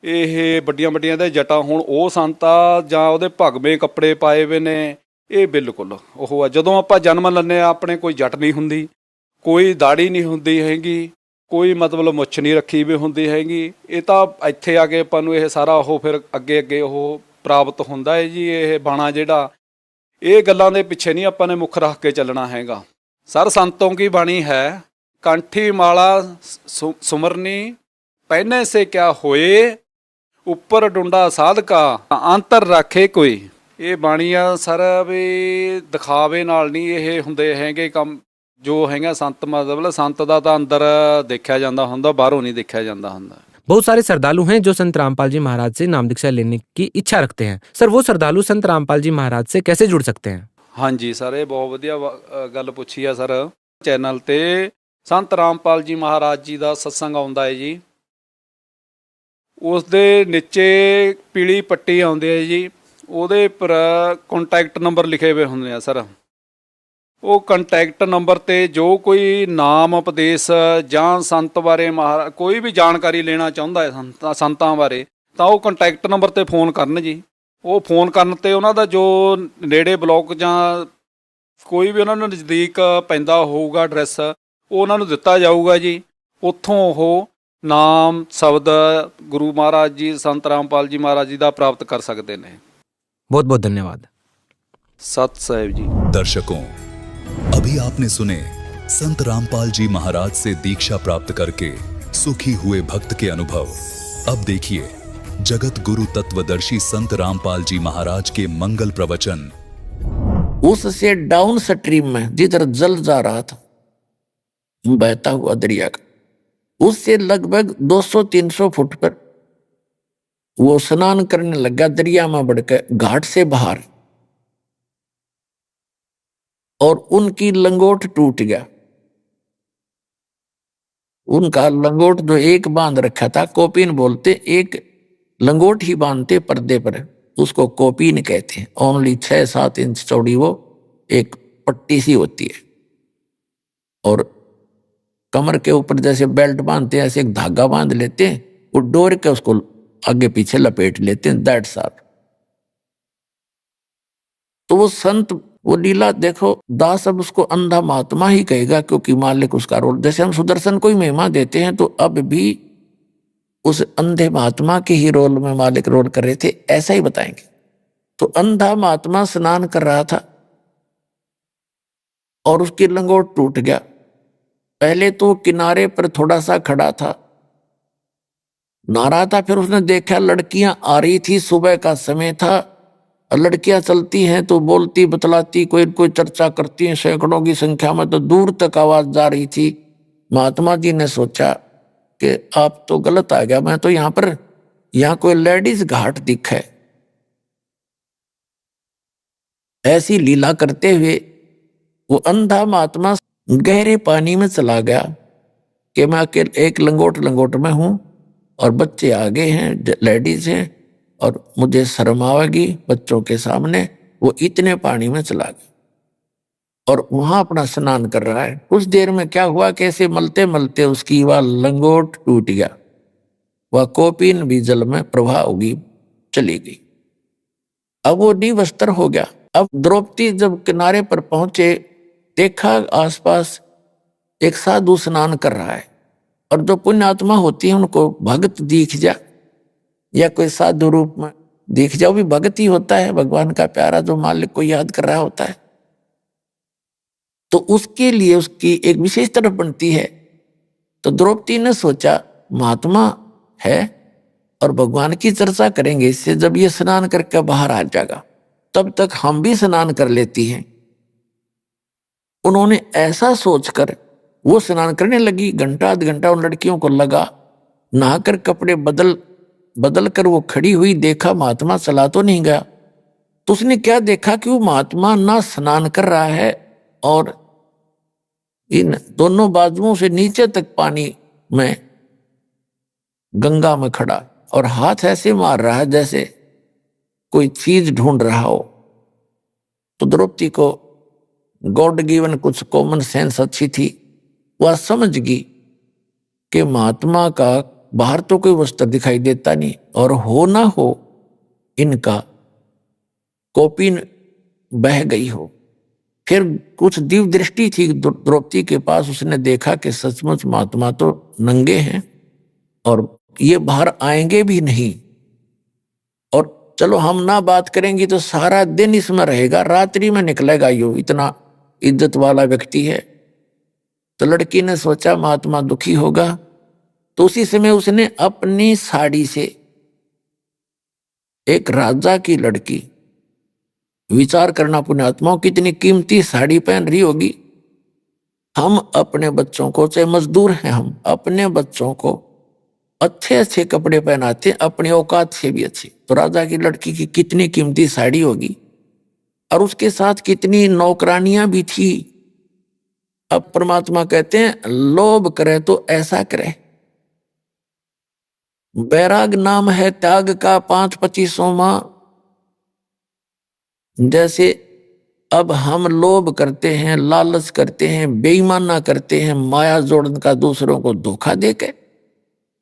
ਇਹ ਵੱਡੀਆਂ ਵੱਡੀਆਂ ਦੇ ਜਟਾਂ ਹੁਣ ਉਹ ਸੰਤ ਆ, ਜਾਂ ਉਹਦੇ ਭਗਵੇਂ ਕੱਪੜੇ ਪਾਏ ਹੋਏ ਨੇ। ਇਹ ਬਿਲਕੁਲ ਉਹ ਆ। ਜਦੋਂ ਆਪਾਂ ਜਨਮ ਲੈਂਦੇ ਆ ਆਪਣੇ ਕੋਈ ਜਟ ਨਹੀਂ ਹੁੰਦੀ, ਕੋਈ ਦਾੜੀ ਨਹੀਂ ਹੁੰਦੀ ਹੈਗੀ, ਕੋਈ ਮਤਲਬ ਮੁੱਛ ਨਹੀਂ ਰੱਖੀ ਵੀ ਹੁੰਦੀ ਹੈਗੀ। ਇਹ ਤਾਂ ਇੱਥੇ ਆ ਕੇ ਆਪਾਂ ਨੂੰ ਇਹ ਸਾਰਾ ਉਹ ਫਿਰ ਅੱਗੇ ਅੱਗੇ ਉਹ ਪ੍ਰਾਪਤ ਹੁੰਦਾ ਹੈ ਜੀ। ਇਹ ਬਾਣਾ ਜਿਹੜਾ, ਇਹ ਗੱਲਾਂ ਦੇ ਪਿੱਛੇ ਨਹੀਂ ਆਪਾਂ ਨੇ ਮੁੱਖ ਰੱਖ ਕੇ ਚੱਲਣਾ ਹੈਗਾ। ਸਰ, ਸੰਤों की बाणी है, कंठी माला सुमरनी पहने से क्या होए, ऊपर डुंडा साध का अंतर रखे कोई। ਇਹ ਬਾਣੀ ਆ ਸਰ ਵੀ ਦਿਖਾਵੇ ਨਾਲ ਨਹੀਂ ਇਹ ਹੁੰਦੇ ਹੈਗੇ ਕੰਮ। ਜੋ ਹੈਗਾ ਸੰਤ ਮਤਲਬ ਸੰਤ ਦਾ ਤਾਂ ਅੰਦਰ ਦੇਖਿਆ ਜਾਂਦਾ ਹੁੰਦਾ, ਬਾਹਰੋਂ ਨਹੀਂ ਦੇਖਿਆ ਜਾਂਦਾ ਹੁੰਦਾ। बहुत सारे श्रद्धालु हैं जो संत रामपाल जी महाराज से नाम दीक्षा लेने की इच्छा रखते हैं। सर, वो श्रद्धालु संत रामपाल जी महाराज से कैसे जुड़ सकते हैं? हाँ जी सर, ये बहुत ਵਧੀਆ ਗੱਲ ਪੁੱਛੀ ਆ ਸਰ। ਚੈਨਲ ਤੇ ਸੰਤ ਰਾਮਪਾਲ ਜੀ ਮਹਾਰਾਜ ਜੀ ਦਾ ਸਤਸੰਗ ਆਉਂਦਾ ਹੈ ਜੀ। ਉਸ ਦੇ ਨੀਚੇ ਪੀਲੀ ਪੱਟੀ ਆਉਂਦੀ ਹੈ ਜੀ, ਉਹਦੇ ਉੱਪਰ ਕੰਟੈਕਟ ਨੰਬਰ ਲਿਖੇ ਹੋਏ ਹੁੰਦੇ ਆ ਸਰ। ਉਹ ਕੰਟੈਕਟ ਨੰਬਰ 'ਤੇ ਜੋ ਕੋਈ ਨਾਮ ਉਪਦੇਸ਼ ਜਾਂ ਸੰਤ ਬਾਰੇ ਕੋਈ ਵੀ ਜਾਣਕਾਰੀ ਲੈਣਾ ਚਾਹੁੰਦਾ ਹੈ ਸੰਤਾਂ ਬਾਰੇ, ਤਾਂ ਉਹ ਕੰਟੈਕਟ ਨੰਬਰ 'ਤੇ ਫ਼ੋਨ ਕਰਨ ਜੀ। ਉਹ ਫ਼ੋਨ ਕਰਨ 'ਤੇ ਉਹਨਾਂ ਦਾ ਜੋ ਨੇੜੇ ਬਲੋਕ ਜਾਂ ਕੋਈ ਵੀ ਉਹਨਾਂ ਨੂੰ ਨਜ਼ਦੀਕ ਪੈਂਦਾ ਹੋਊਗਾ ਐਡਰੈਸ, ਉਹ ਉਹਨਾਂ ਨੂੰ ਦਿੱਤਾ ਜਾਊਗਾ ਜੀ। ਉੱਥੋਂ ਉਹ ਨਾਮ ਸ਼ਬਦ ਗੁਰੂ ਮਹਾਰਾਜ ਜੀ, ਸੰਤ ਰਾਮਪਾਲ ਜੀ ਮਹਾਰਾਜ ਜੀ ਦਾ ਪ੍ਰਾਪਤ ਕਰ ਸਕਦੇ ਨੇ। बहुत बहुत धन्यवाद। सत साहिब जी। दर्शकों, अभी आपने सुने संत रामपाल जी महाराज से दीक्षा प्राप्त करके सुखी हुए भक्त के अनुभव। अब देखिए जगत गुरु तत्वदर्शी संत रामपाल जी महाराज के मंगल प्रवचन। उससे डाउन स्ट्रीम में जिधर जल जा रहा था बहता हुआ दरिया का, उससे लगभग 200-300 फुट पर वो स्नान करने लगा दरिया में बढ़कर घाट से बाहर, और उनकी लंगोट टूट गया। उनका लंगोट जो एक बांध रखा था, कोपीन बोलते, एक लंगोट ही बांधते पर्दे पर, उसको कोपीन कहते हैं। ओनली 6-7 इंच चौड़ी वो एक पट्टी सी होती है, और कमर के ऊपर जैसे बेल्ट बांधते हैं ऐसे एक धागा बांध लेते हैं, वो डोर के उसको आगे पीछे लपेट लेते हैं, दैट्स ऑल। तो वो संत वो लीला देखो, दास अब उसको अंधा महात्मा ही कहेगा, क्योंकि मालिक उसका रोल, जैसे हम सुदर्शन को ही महिमा देते हैं तो अब भी उस अंधे महात्मा के ही रोल में मालिक रोल कर रहे थे, ऐसा ही बताएंगे। तो अंधा महात्मा स्नान कर रहा था और उसकी लंगोट टूट गया। पहले तो किनारे पर थोड़ा सा खड़ा था, नहा रहा था, फिर उसने देखा लड़कियां आ रही थी, सुबह का समय था, और लड़कियां चलती हैं तो बोलती बतलाती, कोई कोई चर्चा करती हैं, सैकड़ों की संख्या में, तो दूर तक आवाज जा रही थी। महात्मा जी ने सोचा कि आप तो गलत आ गया, मैं तो यहाँ कोई लेडीज घाट दिखे। ऐसी लीला करते हुए वो अंधा महात्मा गहरे पानी में चला गया कि मैं अकेले एक लंगोट में हूं और बच्चे आगे हैं, लेडीज हैं, और मुझे शर्म आवेगी बच्चों के सामने। वो इतने पानी में चला गया और वहां अपना स्नान कर रहा है। कुछ देर में क्या हुआ, कैसे मलते मलते उसकी वह लंगोट टूट गया, वह कोपिन भी जल में प्रवाह होगी चली गई। अब वो निवस्त्र हो गया। अब द्रौपदी जब किनारे पर पहुंचे, देखा आसपास एक साधु स्नान कर रहा है, और जो पुण्यात्मा होती है उनको भक्त दिख जा या कोई साधु रूप में दिख जाओ भी भक्त ही होता है, भगवान का प्यारा जो मालिक को याद कर रहा होता है, तो उसके लिए उसकी एक विशेष तरफ बनती है। तो द्रौपदी ने सोचा महात्मा है और भगवान की चर्चा करेंगे इससे, जब ये स्नान करके बाहर आ जाएगा तब तक हम भी स्नान कर लेती हैं। उन्होंने ऐसा सोचकर वो स्नान करने लगी। घंटा आध घंटा उन लड़कियों को लगा, नहाकर कपड़े बदल कर वो खड़ी हुई, देखा महात्मा चला तो नहीं गया। तो उसने क्या देखा कि वो महात्मा ना स्नान कर रहा है और इन दोनों बाजुओं से नीचे तक पानी में गंगा में खड़ा, और हाथ ऐसे मार रहा है जैसे कोई चीज ढूंढ रहा हो। तो द्रौपदी को गॉड गिवन कुछ कॉमन सेंस अच्छी थी, वह समझ गई कि महात्मा का बाहर तो कोई वस्त्र दिखाई देता नहीं, और हो ना हो इनका कोपिन बह गई हो। फिर कुछ दिव्य दृष्टि थी द्रौपदी के पास, उसने देखा कि सचमुच महात्मा तो नंगे हैं और ये बाहर आएंगे भी नहीं, और चलो हम ना बात करेंगे तो सारा दिन इसमें रहेगा, रात्रि में निकलेगा, यो इतना इज्जत वाला व्यक्ति है। तो लड़की ने सोचा महात्मा दुखी होगा, तो उसी समय उसने अपनी साड़ी से, एक राजा की लड़की, विचार करना पुण्यात्माओं कितनी कीमती साड़ी पहन रही होगी। हम अपने बच्चों को, चाहे मजदूर हैं, हम अपने बच्चों को अच्छे अच्छे कपड़े पहनाते हैं, अपनी औकात से भी अच्छे। तो राजा की लड़की की कितनी कीमती साड़ी होगी, और उसके साथ कितनी नौकरानियां भी थी। अब परमात्मा कहते हैं लोभ करे तो ऐसा करे, बैराग नाम है त्याग का 5-25वां। जैसे अब हम लोभ करते हैं, लालच करते हैं, बेईमाना करते हैं, माया जोड़न का दूसरों को धोखा देके,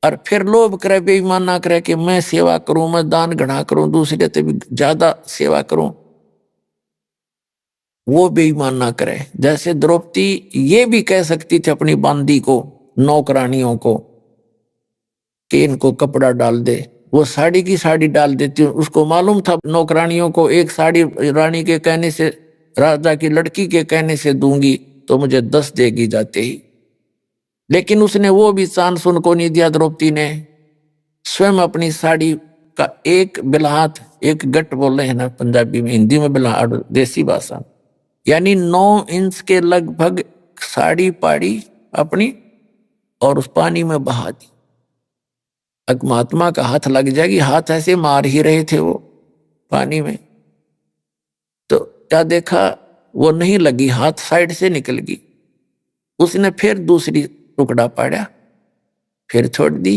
और फिर लोभ करे, बेईमाना करे कि मैं सेवा करूं, मैं दान घड़ा करूं, दूसरे से भी ज्यादा सेवा करूं, वो बेईमाना करे। जैसे द्रौपदी ये भी कह सकती थी अपनी बांदी को, नौकरानियों को, कि इनको कपड़ा डाल दे, वो साड़ी की साड़ी डाल देती। उसको मालूम था नौकरानियों को एक साड़ी रानी के कहने से, राजा की लड़की के कहने से दूंगी तो मुझे 10 देगी जाते ही, लेकिन उसने वो भी चांस उनको नहीं दिया। द्रौपदी ने स्वयं अपनी साड़ी का एक बिल्हात, एक गट बोले हैं ना पंजाबी में, हिंदी में बिल्हाट देसी भाषा, यानी 9 इंच के लगभग साड़ी पाड़ी अपनी और उस पानी में बहा दी। अगर महात्मा का हाथ लग जाएगी, हाथ ऐसे मार ही रहे थे वो पानी में, तो क्या देखा वो नहीं लगी, हाथ साइड से निकल गई। उसने फिर दूसरी टुकड़ा पाड़ा, फिर छोड़ दी,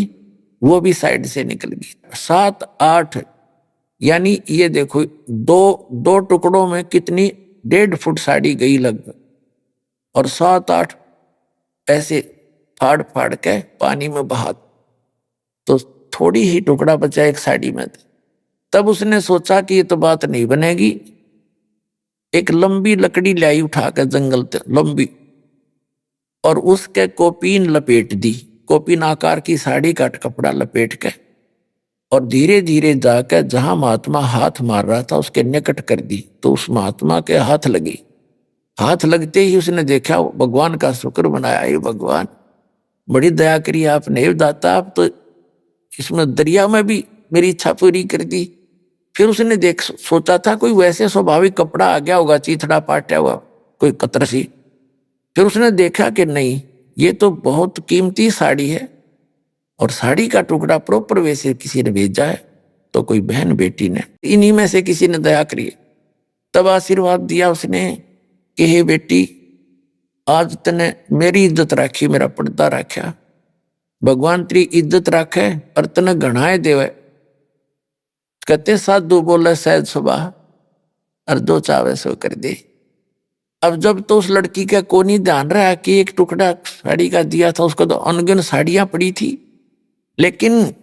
वो भी साइड से निकल गई। 7-8 यानी ये देखो, दो टुकड़ों में कितनी 1.5 फुट साड़ी गई लगभग, और 7-8 ऐसे फाड़ फाड़ के पानी में बहा, तो थोड़ी ही टुकड़ा बचा एक साड़ी में। तब उसने सोचा कि ये तो बात नहीं बनेगी। एक लंबी लकड़ी लाई उठा कर जंगल से, लंबी, और उसके कोपीन लपेट दी, कोपीन आकार की साड़ी का कपड़ा लपेट के, और धीरे धीरे जाकर जहां महात्मा हाथ मार रहा था उसके निकट कर दी। तो उस महात्मा के हाथ लगी। हाथ लगते ही उसने देखा, भगवान का शुक्र मनाया, ये भगवान बड़ी दया करी आपने, ये दाता आप तो इसमें दरिया में भी मेरी इच्छा पूरी कर दी। फिर उसने सोचा था कोई वैसे स्वाभाविक कपड़ा आ गया होगा, चीथड़ा पाटा हुआ कोई कतरसी। फिर उसने देखा कि नहीं, ये तो बहुत कीमती साड़ी है, और साड़ी का टुकड़ा प्रॉपर वैसे किसी ने भेजा है, तो कोई बहन बेटी ने, इन्हीं में से किसी ने दया करी। तब आशीर्वाद दिया उसने कि हे बेटी, आज तने मेरी इज्जत राखी, मेरा पर्दा रखा, भगवान तेरी इज्जत राखे और तने घणाए देवे। कहते साधु बोले सहज सुबह, और जो चावे सो कर दे। अब जब तो उस लड़की का को नहीं ध्यान रहा कि एक टुकड़ा साड़ी का दिया था, उसको तो अनगिन साड़ियां पड़ी थी। लेकिन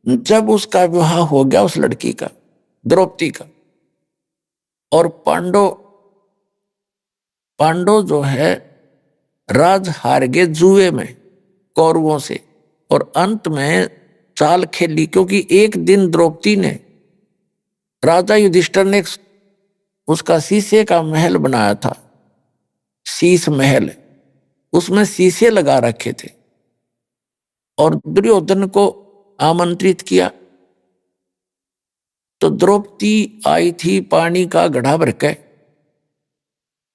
जब उसका विवाह हो गया उस लड़की का, द्रौपदी का, और पांडव जो है राज हार गए जुए में कौरवों से, और अंत में चाल खेली, क्योंकि एक दिन द्रौपदी ने, राजा युधिष्ठिर ने उसका शीशे का महल बनाया था, शीश महल, उसमें शीशे लगा रखे थे, और दुर्योधन को आमंत्रित किया। तो द्रौपदी आई थी पानी का घड़ा भर के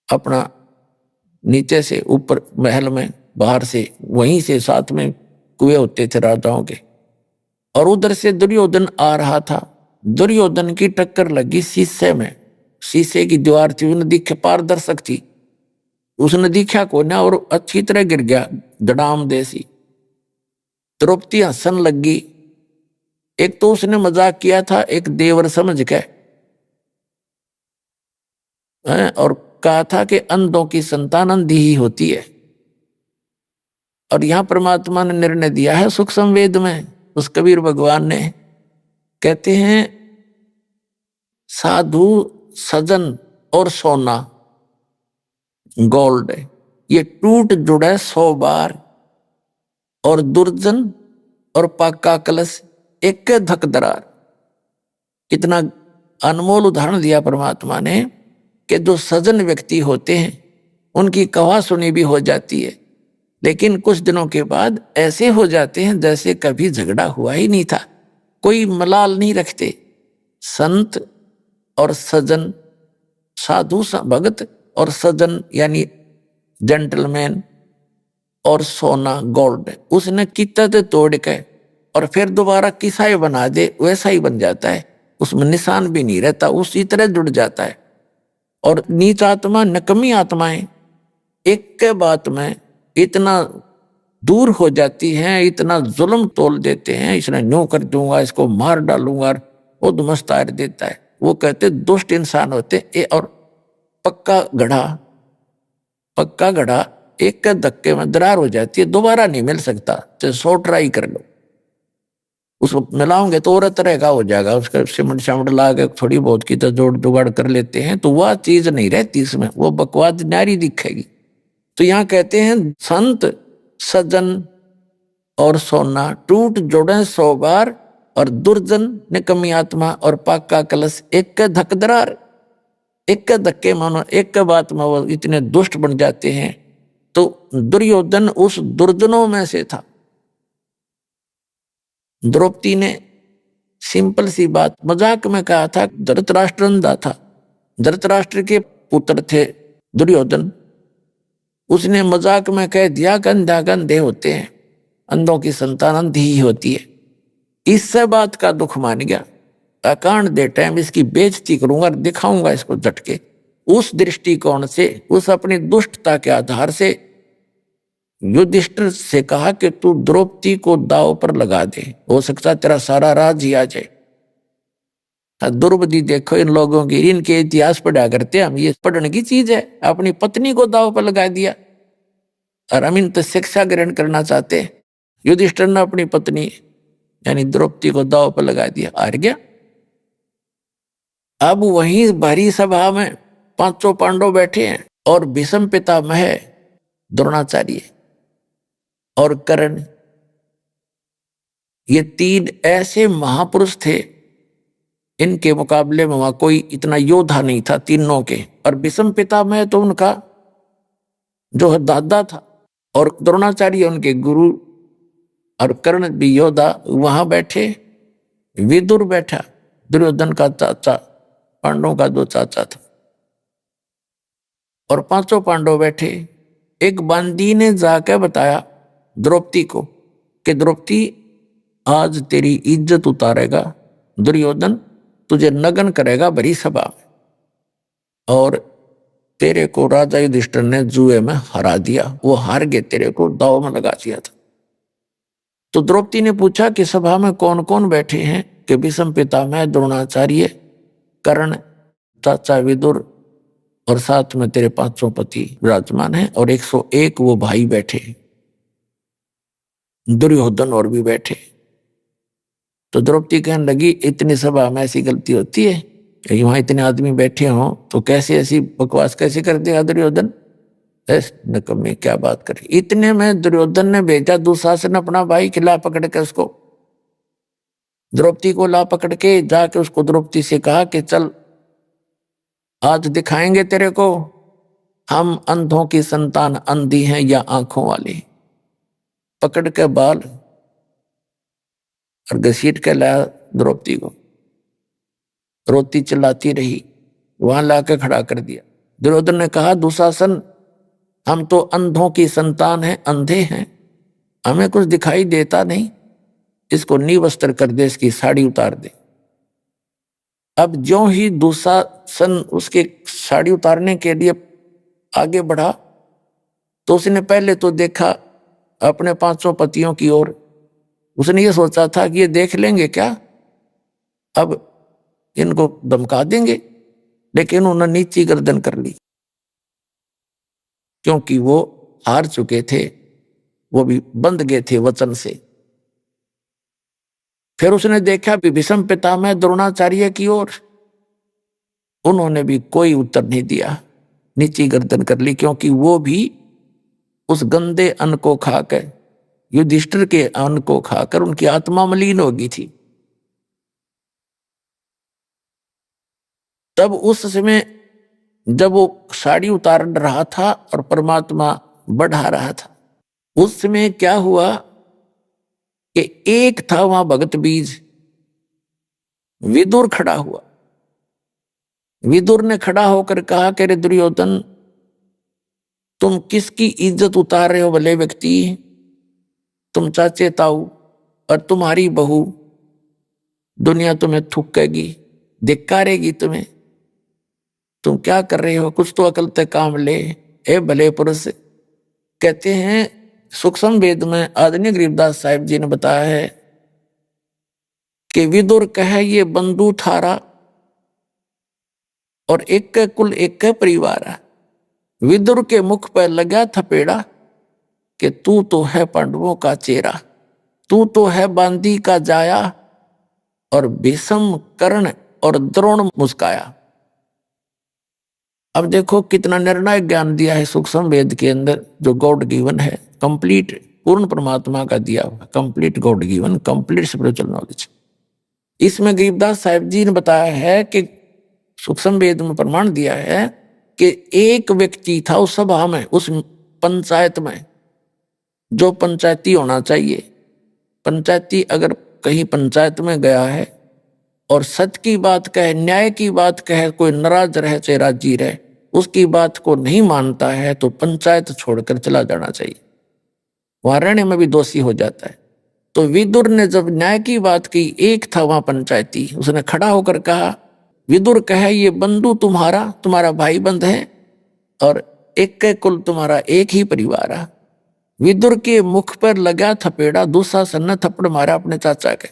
अपना, नीचे से ऊपर महल में, बाहर से, वहीं से साथ में कुएं होते थे राजाओं के, और उधर से दुर्योधन आ रहा था। दुर्योधन की टक्कर लगी शीशे में, शीशे की दीवार थी, उसने दिखे, पारदर्शक थी, उसने दिखा को ना, और अच्छी तरह गिर गया दड़ाम देसी। द्रौपदी हंसन लगी। एक तो उसने मजाक किया था एक देवर समझ के, और कहा था कि अंधों की संतान अंधी ही होती है, और यहां परमात्मा ने निर्णय दिया है सुख संवेद में, उस कबीर भगवान ने, कहते हैं साधु सजन और सोना गोल्ड, ये टूट जुड़े 100 बार, और दुर्जन और पाका कलश एक धक दरार। कितना अनमोल उदाहरण दिया परमात्मा ने कि जो सजन व्यक्ति होते हैं उनकी कहा सुनी भी हो जाती है, लेकिन कुछ दिनों के बाद ऐसे हो जाते हैं जैसे कभी झगड़ा हुआ ही नहीं था, कोई मलाल नहीं रखते। संत और सजन, साधु भगत और सजन यानी जेंटलमैन, और सोना गोल्ड, उसने कितना तोड़ के और फिर दोबारा किसा ही बना दे वैसा ही बन जाता है, उसमें निशान भी नहीं रहता, उसी तरह जुड़ जाता है। और नीच आत्मा, नकमी आत्माएं एक के बात में इतना दूर हो जाती हैं, इतना जुल्म तोल देते हैं, इसने न्यू कर दूंगा, इसको मार डालूंगा, वो दुमस्तार देता है। वो कहते दुष्ट इंसान होते। और पक्का घड़ा एक के धक्के में दरार हो जाती है, दोबारा नहीं मिल सकता, चाहे 100 ट्राई कर लो, उसको मिलाओगे तो और तरह का हो जाएगा। उसका सिमट ला के थोड़ी बहुत की तो जोड़ जुगाड़ कर लेते हैं, तो वह चीज नहीं रहती इसमें, वो बकवास नारी दिखेगी। तो यहाँ कहते हैं संत सजन और सोना टूट जोड़े 100 बार, और दुर्जन निकम्मी आत्मा और पाका कलश एक के धक दरार, एक के धक्के मानो, एक के बात में वो इतने दुष्ट बन जाते हैं। तो दुर्योधन उस दुर्जनों में से था। द्रौपदी ने सिंपल सी बात मजाक में कहा था, धृतराष्ट्र अंधा था, धृतराष्ट्र के पुत्र थे दुर्योधन, उसने मजाक में कह दिया गंधा गंधे होते हैं, अंधों की संतान अंधी ही होती है। इससे बात का दुख मान गया, अकांड दे टाइम इसकी बेइज्जती करूंगा, दिखाऊंगा इसको झटके। उस दृष्टिकोण से, उस अपनी दुष्टता के आधार से युधिष्ठिर से कहा कि तू द्रौपदी को दाव पर लगा दे, हो सकता तेरा सारा राज ही आ जाए। दुर्बुद्धि देखो इन लोगों की, इनके इतिहास पढ़ा करते हम, ये पढ़ने की चीज है। अपनी पत्नी को दाव पर लगा दिया और हम इन तो शिक्षा ग्रहण करना चाहते हैं। युधिष्ठिर ने अपनी पत्नी यानी द्रौपदी को दाव पर लगा दिया, हार गया। अब वहीं भरी सभा में पांचों पांडव बैठे हैं और भीष्म पितामह, द्रोणाचार्य और कर्ण, ये तीन ऐसे महापुरुष थे, इनके मुकाबले में वहां कोई इतना योद्धा नहीं था तीनों के। और भीष्म पितामह तो उनका जो है दादा था, और द्रोणाचार्य उनके गुरु, और कर्ण भी योद्धा। वहां बैठे विदुर बैठा, दुर्योधन का चाचा, पांडवों का दो चाचा था, और पांचों पांडव बैठे। एक बांदी ने जाकर बताया द्रौपदी को कि द्रौपदी आज तेरी इज्जत उतारेगा दुर्योधन, तुझे नग्न करेगा भरी सभा में, और तेरे को राजा युधिष्ठिर ने जुए में हरा दिया, वो हार गए, तेरे को दाव में लगा दिया था। तो द्रौपदी ने पूछा कि सभा में कौन कौन बैठे हैं? कि भीष्म पितामह, द्रोणाचार्य, कर्ण, चाचा विदुर, और साथ में तेरे पांचों पति विराजमान हैं, और 101 वो भाई बैठे, दुर्योधन और भी बैठे। तो द्रौपदी कहने लगी इतनी सभा में ऐसी गलती होती है? वहां इतने आदमी बैठे हों तो कैसे ऐसी बकवास कैसे कर देगा दुर्योधन? नकम्मे क्या बात करे। इतने में दुर्योधन ने भेजा दुशासन अपना भाई, खिला पकड़ के उसको, द्रौपदी को ला पकड़ के जाके उसको द्रौपदी से कहा कि चल आज दिखाएंगे तेरे को हम अंधों की संतान अंधी हैं या आंखों वाली। पकड़ के बाल और घसीट के लाया द्रौपदी को, रोती चिल्लाती रही, वहां लाके खड़ा कर दिया। दुर्योधन ने कहा दुशासन हम तो अंधों की संतान हैं, अंधे हैं, हमें कुछ दिखाई देता नहीं, इसको निवस्त्र कर दे, इसकी साड़ी उतार दे। अब ज्यों ही दुशासन उसके साड़ी उतारने के लिए आगे बढ़ा तो उसने पहले तो देखा अपने पांचों पतियों की ओर। उसने ये सोचा था कि ये देख लेंगे क्या, अब इनको धमका देंगे, लेकिन उन्होंने नीची गर्दन कर ली, क्योंकि वो हार चुके थे, वो भी बंध गए थे वचन से। फिर उसने देखा भीष्म पितामह, द्रोणाचार्य की ओर, उन्होंने भी कोई उत्तर नहीं दिया, नीची गर्दन कर ली, क्योंकि वो भी उस गंदे अन्न को खाकर, युधिष्ठिर के अन्न को खाकर उनकी आत्मा मलिन हो गई थी। तब उस समय जब वो साड़ी उतार रहा था और परमात्मा बढ़ा रहा था, उस समय क्या हुआ कि एक था वहां भगत बीज, विदुर खड़ा हुआ। विदुर ने खड़ा होकर कहा कि रे दुर्योधन, तुम किसकी इज्जत उतार रहे हो भले व्यक्ति? तुम चाचे ताऊ और तुम्हारी बहू, दुनिया तुम्हें थूकेगी, धिक्कारेगी तुम्हें, तुम क्या कर रहे हो? कुछ तो अकल ते काम ले ए भले पुरुष। कहते हैं सूक्ष्म वेद में आदरणीय गरीबदास साहिब जी ने बताया है कि विदुर कहे ये बंधु थारा और एक के कुल एक के परिवार। विदुर के मुख पर लगा थपेड़ा कि तू तो है पांडवों का चेहरा, तू तो है बांदी का जाया। और भीष्म, कर्ण और द्रोण मुस्काया। अब देखो कितना निर्णायक ज्ञान दिया है सूक्ष्म वेद के अंदर, जो गॉड गिवन है, कंप्लीट, पूर्ण परमात्मा का दिया हुआ, complete God given, complete spiritual knowledge. इसमें गरीबदास साहिब जी ने बताया है कि सूक्ष्म वेद में प्रमाण दिया है कि एक व्यक्ति था उस सभा में, उस पंचायत में, जो पंचायती होना चाहिए। पंचायती अगर कहीं पंचायत में गया है और सत्य की बात कहे, न्याय की बात कहे, कोई नाराज रहे चाहे राजी रहे, उसकी बात को नहीं मानता है तो पंचायत छोड़कर चला जाना चाहिए, वहां रहने में भी दोषी हो जाता है। तो विदुर ने जब न्याय की बात की, एक था वहां पंचायती, उसने खड़ा होकर कहा, विदुर कहे ये बंधु तुम्हारा, तुम्हारा भाई बंध है, और एक के कुल तुम्हारा एक ही परिवार है। विदुर के मुख पर लगा थपेड़ा, दुशासन ने थप्पड़ मारा अपने चाचा के,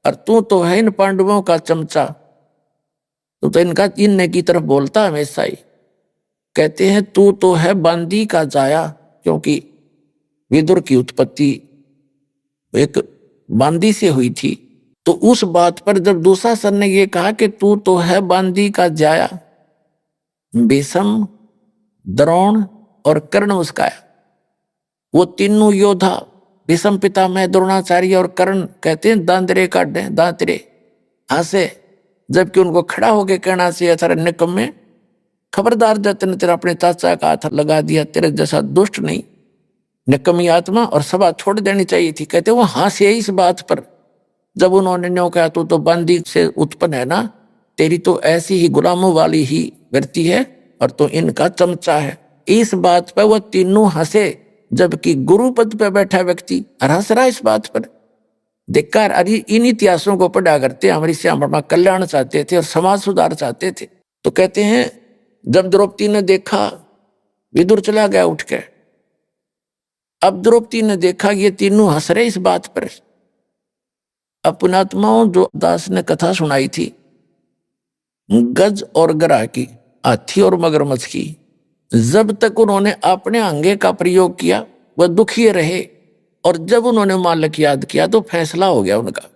और तू तो है इन पांडवों का चमचा, तो इनका इनने की तरफ बोलता हमेशा ही। कहते हैं तू तो है बांदी का जाया, क्योंकि विदुर की उत्पत्ति एक बांदी से हुई थी। तो उस बात पर जब दुशासन ने ये कहा कि तू तो है बांदी का जाया, भीष्म, द्रोण और कर्ण मुस्काया। वो तीनों योद्धा भीष्म पितामह, द्रोणाचार्य और कर्ण कहते हैं दांतरे काटे, दांतरे हंसे, जबकि उनको खड़ा होके कहना चाहिए था निकम्मे, खबरदार जब तेने तेरा अपने चाचा का हाथ लगा दिया, तेरे जैसा दुष्ट नहीं, निकम्मी आत्मा, और सभा छोड़ देनी चाहिए थी। कहते वो हंसे इस बात पर जब उन्होंने न्यों कहा तू तो बांदी से उत्पन्न है ना, तेरी तो ऐसी ही गुलामों वाली ही वृत्ति है और तो इनका चमचा है। इस बात पर वह तीनों हंसे, जबकि गुरु पद पर बैठा व्यक्ति हंस रहा इस बात पर। देखकर अरे इन इतिहासों को पढ़ा करते हमारी से हमारा कल्याण चाहते थे और समाज सुधार चाहते थे। तो कहते हैं जब द्रौपदी ने देखा विदुर चला गया उठ के, अब द्रौपदी ने देखा ये तीनों हंस रहे इस बात पर। अपनात्माओं जो दास ने कथा सुनाई थी गज और गरा की, हाथी और मगरमच्छ की, जब तक उन्होंने अपने अंगे का प्रयोग किया वह दुखी रहे, और जब उन्होंने मालिक याद किया तो फैसला हो गया उनका।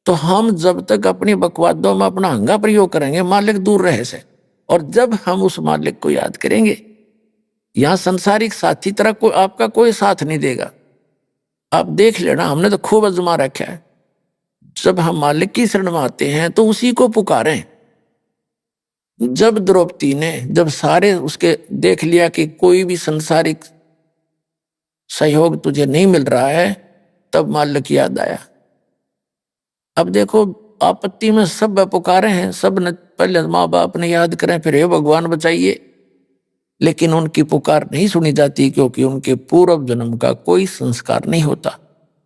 तो हम जब तक अपनी बकवादों में अपना अंगा प्रयोग करेंगे मालिक दूर रहे से, और जब हम उस मालिक को याद करेंगे, यहां संसारिक साथी तरह कोई आपका कोई साथ नहीं देगा। आप देख लेना, हमने तो खूब आजमा रखा है। जब हम मालिक की शरण में आते हैं तो उसी को पुकारें। जब द्रौपदी ने जब सारे उसके देख लिया कि कोई भी संसारिक सहयोग तुझे नहीं मिल रहा है, तब मालिक याद आया। अब देखो आपत्ति में सब पुकारे हैं, सब ने पहले माँ बाप ने याद करें, फिर हे भगवान बचाइए, लेकिन उनकी पुकार नहीं सुनी जाती क्योंकि उनके पूर्व जन्म का कोई संस्कार नहीं होता।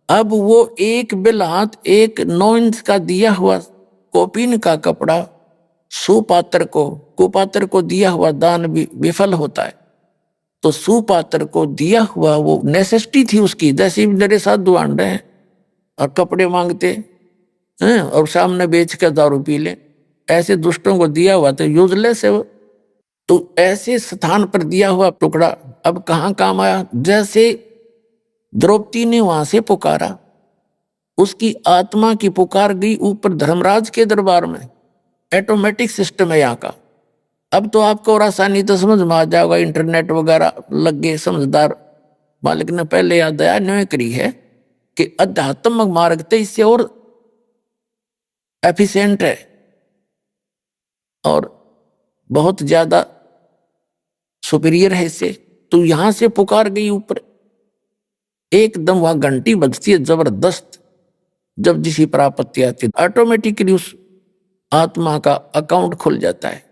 अब वो एक बिलहात 1 9 इंच का दिया हुआ कोपीन का कपड़ा सुपात्र को कुपात्र को दिया हुआ दान भी विफल होता है। तो सुपात्र को दिया हुआ वो नेसेसिटी थी उसकी, जैसे मेरे साथ दुआन रहे हैं और कपड़े मांगते हैं और सामने बेच कर दारू पी ले, ऐसे दुष्टों को दिया हुआ तो यूजलेस है वो। तो ऐसे स्थान पर दिया हुआ टुकड़ा अब कहाँ काम आया। जैसे द्रौपदी ने वहां से पुकारा, उसकी आत्मा की पुकार गई ऊपर धर्मराज के दरबार में। ऑटोमेटिक सिस्टम है यहाँ का। अब तो आपको और आसानी तो समझ में आ जाएगा, इंटरनेट वगैरह लग गए, समझदार मालिक ने पहले याद आया न्योय करी है कि अध्यात्मक मार्ग तो इससे और एफिशिएंट है और बहुत ज्यादा सुपीरियर है इससे। तो यहां से पुकार गई ऊपर, एकदम वहां घंटी बजती है जबरदस्त। जब जिसी पर आपत्ति आती है ऑटोमेटिकली उस आत्मा का अकाउंट खुल जाता है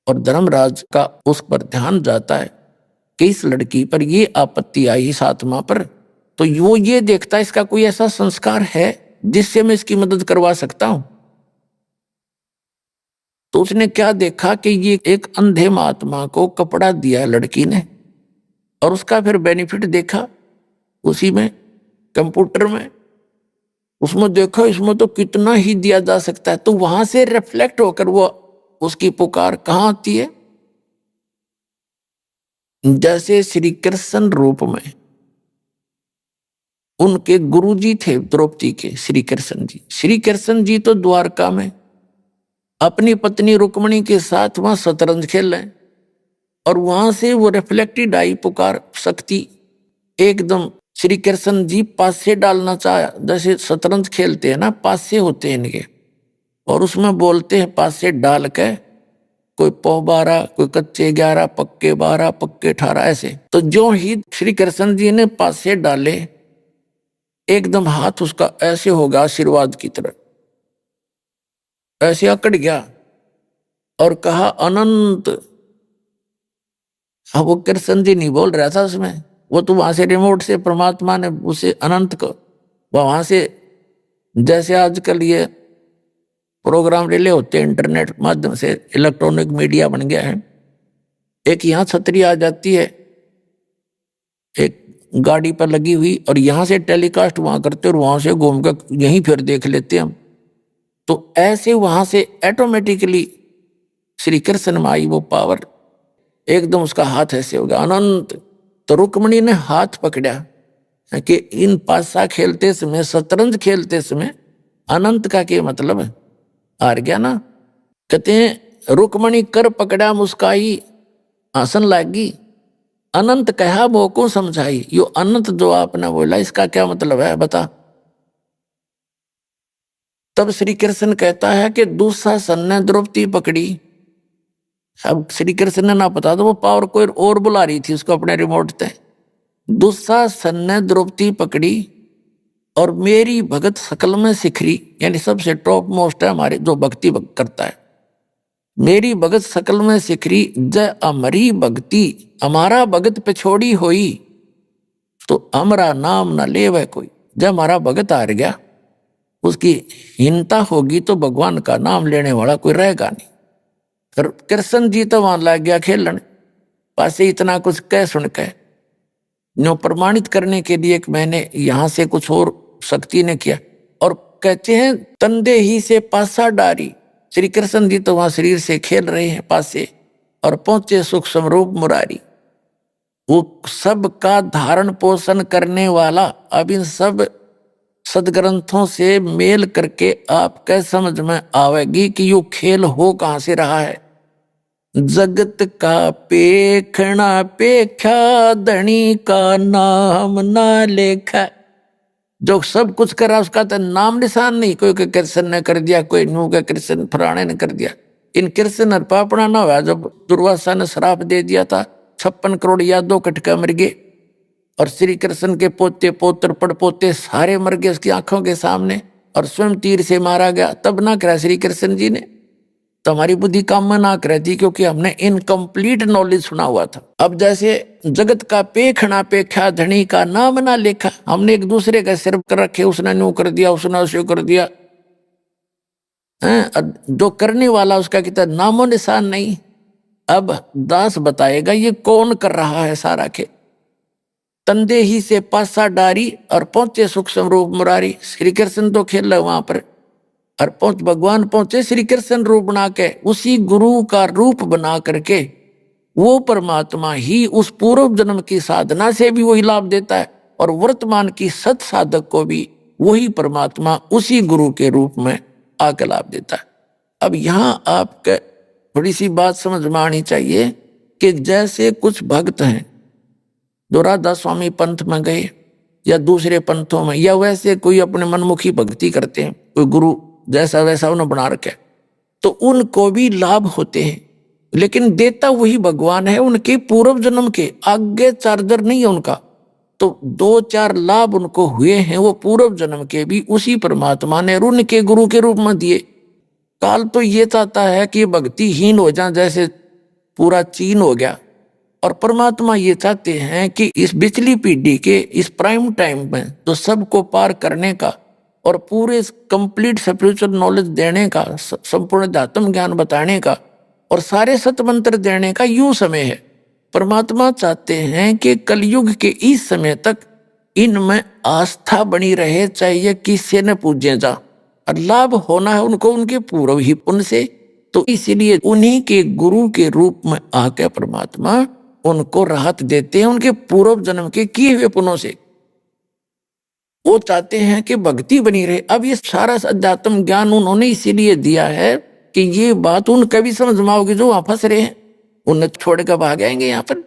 और धर्मराज का उस पर ध्यान जाता है कि इस लड़की पर ये आपत्ति आई इस आत्मा पर, तो वो ये देखता है इसका कोई ऐसा संस्कार है जिससे मैं इसकी मदद करवा सकता हूं। तो उसने क्या देखा कि ये एक अंधे महात्मा को कपड़ा दिया है लड़की ने, और उसका फिर बेनिफिट देखा उसी में कंप्यूटर में, उसमें देखा इसमें तो कितना ही दिया जा सकता है। तो वहां से रिफ्लेक्ट होकर वो उसकी पुकार कहां आती है। जैसे श्री कृष्ण रूप में उनके गुरुजी थे द्रौपदी के, श्री कृष्ण जी। श्री कृष्ण जी तो द्वारका में अपनी पत्नी रुक्मणी के साथ वहां शतरंज खेल रहे, और वहां से वो रिफ्लेक्टेड आई पुकार शक्ति एकदम। श्री कृष्ण जी पासे डालना चाहा, जैसे शतरंज खेलते हैं ना, पासे होते हैं इनके, और उसमें बोलते हैं पासे डाल के, कोई पौ 12, कोई कच्चे 11, पक्के 12, पक्के 18 ऐसे। तो जो ही श्री कृष्ण जी ने पासे डाले, एकदम हाथ उसका ऐसे होगा आशीर्वाद की तरह, ऐसे अकड़ गया और कहा अनंत। हाँ, वो कृष्ण जी नहीं बोल रहा था उसमें, वो तो वहां से रिमोट से परमात्मा ने उसे अनंत को वहां से, जैसे आजकल ये प्रोग्राम रिले होते हैं इंटरनेट माध्यम से, इलेक्ट्रॉनिक मीडिया बन गया है। एक यहाँ छतरी आ जाती है एक गाड़ी पर लगी हुई, और यहाँ से टेलीकास्ट वहां करते और वहां से घूम कर यहीं फिर देख लेते हम। तो ऐसे वहां से ऑटोमेटिकली श्री कृष्ण में आई वो पावर, एकदम उसका हाथ ऐसे हो गया अनंत। तो रुक्मणी ने हाथ पकड़ा कि इन पासा खेलते समय, शतरंज खेलते समय अनंत का क्या मतलब है, हार गया ना। कहते हैं रुक्मणी कर पकड़ा मुस्काई, आसन लागी, अनंत कहा वो को समझाई। यो अनंत जो आपने बोला इसका क्या मतलब है बता। तब श्री कृष्ण कहता है कि दुशासन ने द्रौपदी पकड़ी। अब श्री कृष्ण ने ना पता तो वो पावर कोई और बुला रही थी उसको अपने रिमोट से। दुशासन ने द्रौपदी पकड़ी और मेरी भगत सकल में सिखरी, यानी सबसे टॉप मोस्ट है हमारे जो भक्ति करता है। मेरी भगत सकल में सिखरी, जय अमरी भक्ति हमारा भगत पिछोड़ी होई, तो हमारा नाम न ले वह कोई। जब हमारा भगत हार गया, उसकी हीनता होगी, तो भगवान का नाम लेने वाला कोई रहेगा नहीं। फिर कृष्ण जी तो वहां लग गया खेलन, पासे इतना कुछ कह सुन के नो प्रमाणित करने के लिए एक मैंने यहां से कुछ और शक्ति ने किया। और कहते हैं तंदे ही से पासा डारी, श्री कृष्ण जी तो वहां शरीर से खेल रहे हैं पासे, और पहुंचे सुख समरूप मुरारी। वो सब का धारण पोषण करने वाला। अब इन सब सदग्रंथों से मेल करके आपके समझ में आवेगी कि यो खेल हो कहां से रहा है। जगत का पेखना पेख्या, धनी का नाम ना लेखा। जो सब कुछ करा उसका तो नाम निशान नहीं। कोई के कृष्ण ने कर दिया, कोई नू के कृष्ण फराने ने कर दिया। इन कृष्ण और पापड़ा ना हुआ। जब दुर्वासा ने श्राप दे दिया था, 56 करोड़ यादव कटके मर गए, और श्री कृष्ण के पोते पोत्र पड़पोते सारे मर गए उसकी आंखों के सामने, और स्वयं तीर से मारा गया। तब ना करा श्री कृष्ण जी ने, तो हमारी बुद्धि काम में ना करती, क्योंकि हमने इनकम्प्लीट नॉलेज सुना हुआ था। अब जैसे जगत का पेखना पेखा, धनी का नाम ना लेखा, हमने एक दूसरे का सिर कर रखे, उसने न्यू कर दिया, उसने उसे कर दिया है। जो करने वाला उसका कितना नामो निशान नहीं। अब दास बताएगा ये कौन कर रहा है सारा खेल। तंदे ही से पासा डारी और पहुंचे सुख समरूप मुरारी। श्री कृष्ण तो खेल रहे वहां पर, और भगवान पहुंचे श्री कृष्ण रूप बना के, उसी गुरु का रूप बना करके वो परमात्मा ही उस पूर्व जन्म की साधना से भी वही लाभ देता है, और वर्तमान की सत साधक को भी वही परमात्मा उसी गुरु के रूप में आके लाभ देता है। अब यहां आपके थोड़ी सी बात समझ में आनी चाहिए कि जैसे कुछ भक्त हैं जो राधा स्वामी पंथ में गए या दूसरे पंथों में, या वैसे कोई अपने मनमुखी भक्ति करते हैं, कोई गुरु जैसा वैसा उन्हें बना रखे, तो उनको भी लाभ होते हैं, लेकिन देता वही भगवान है। उनके पूर्व जन्म के आगे चार्जर नहीं है उनका, तो 2-4 लाभ उनको हुए हैं वो पूर्व जन्म के भी उसी परमात्मा ने उनके गुरु के रूप में दिए। काल तो ये चाहता है कि भक्तिहीन हो जाए, जैसे पूरा चीन हो गया, और परमात्मा ये चाहते हैं कि इस बिचली पीढ़ी के इस प्राइम टाइम में तो सबको पार करने का और पूरे कंप्लीट स्पिरिचुअल नॉलेज देने का, संपूर्ण अध्यात्म ज्ञान बताने का और सारे सतमंत्र देने का यूं समय है। परमात्मा चाहते हैं कि कलयुग के इस समय तक इनमें आस्था बनी रहे, चाहिए किसी ने पूजे जा, और लाभ होना है उनको उनके पूर्व ही पुण्य से। तो इसीलिए उन्हीं के गुरु के रूप में आके परमात्मा उनको राहत देते हैं उनके पूर्व जन्म के किए हुए पुण्यों से। वो चाहते हैं कि भक्ति बनी रहे। अब ये सारा अध्यात्म ज्ञान उन्होंने इसीलिए दिया है कि ये बात उनका भी समझ में आओगे जो वहां फंस रहे हैं, उन्हें छोड़ कर भाग आएंगे यहाँ पर।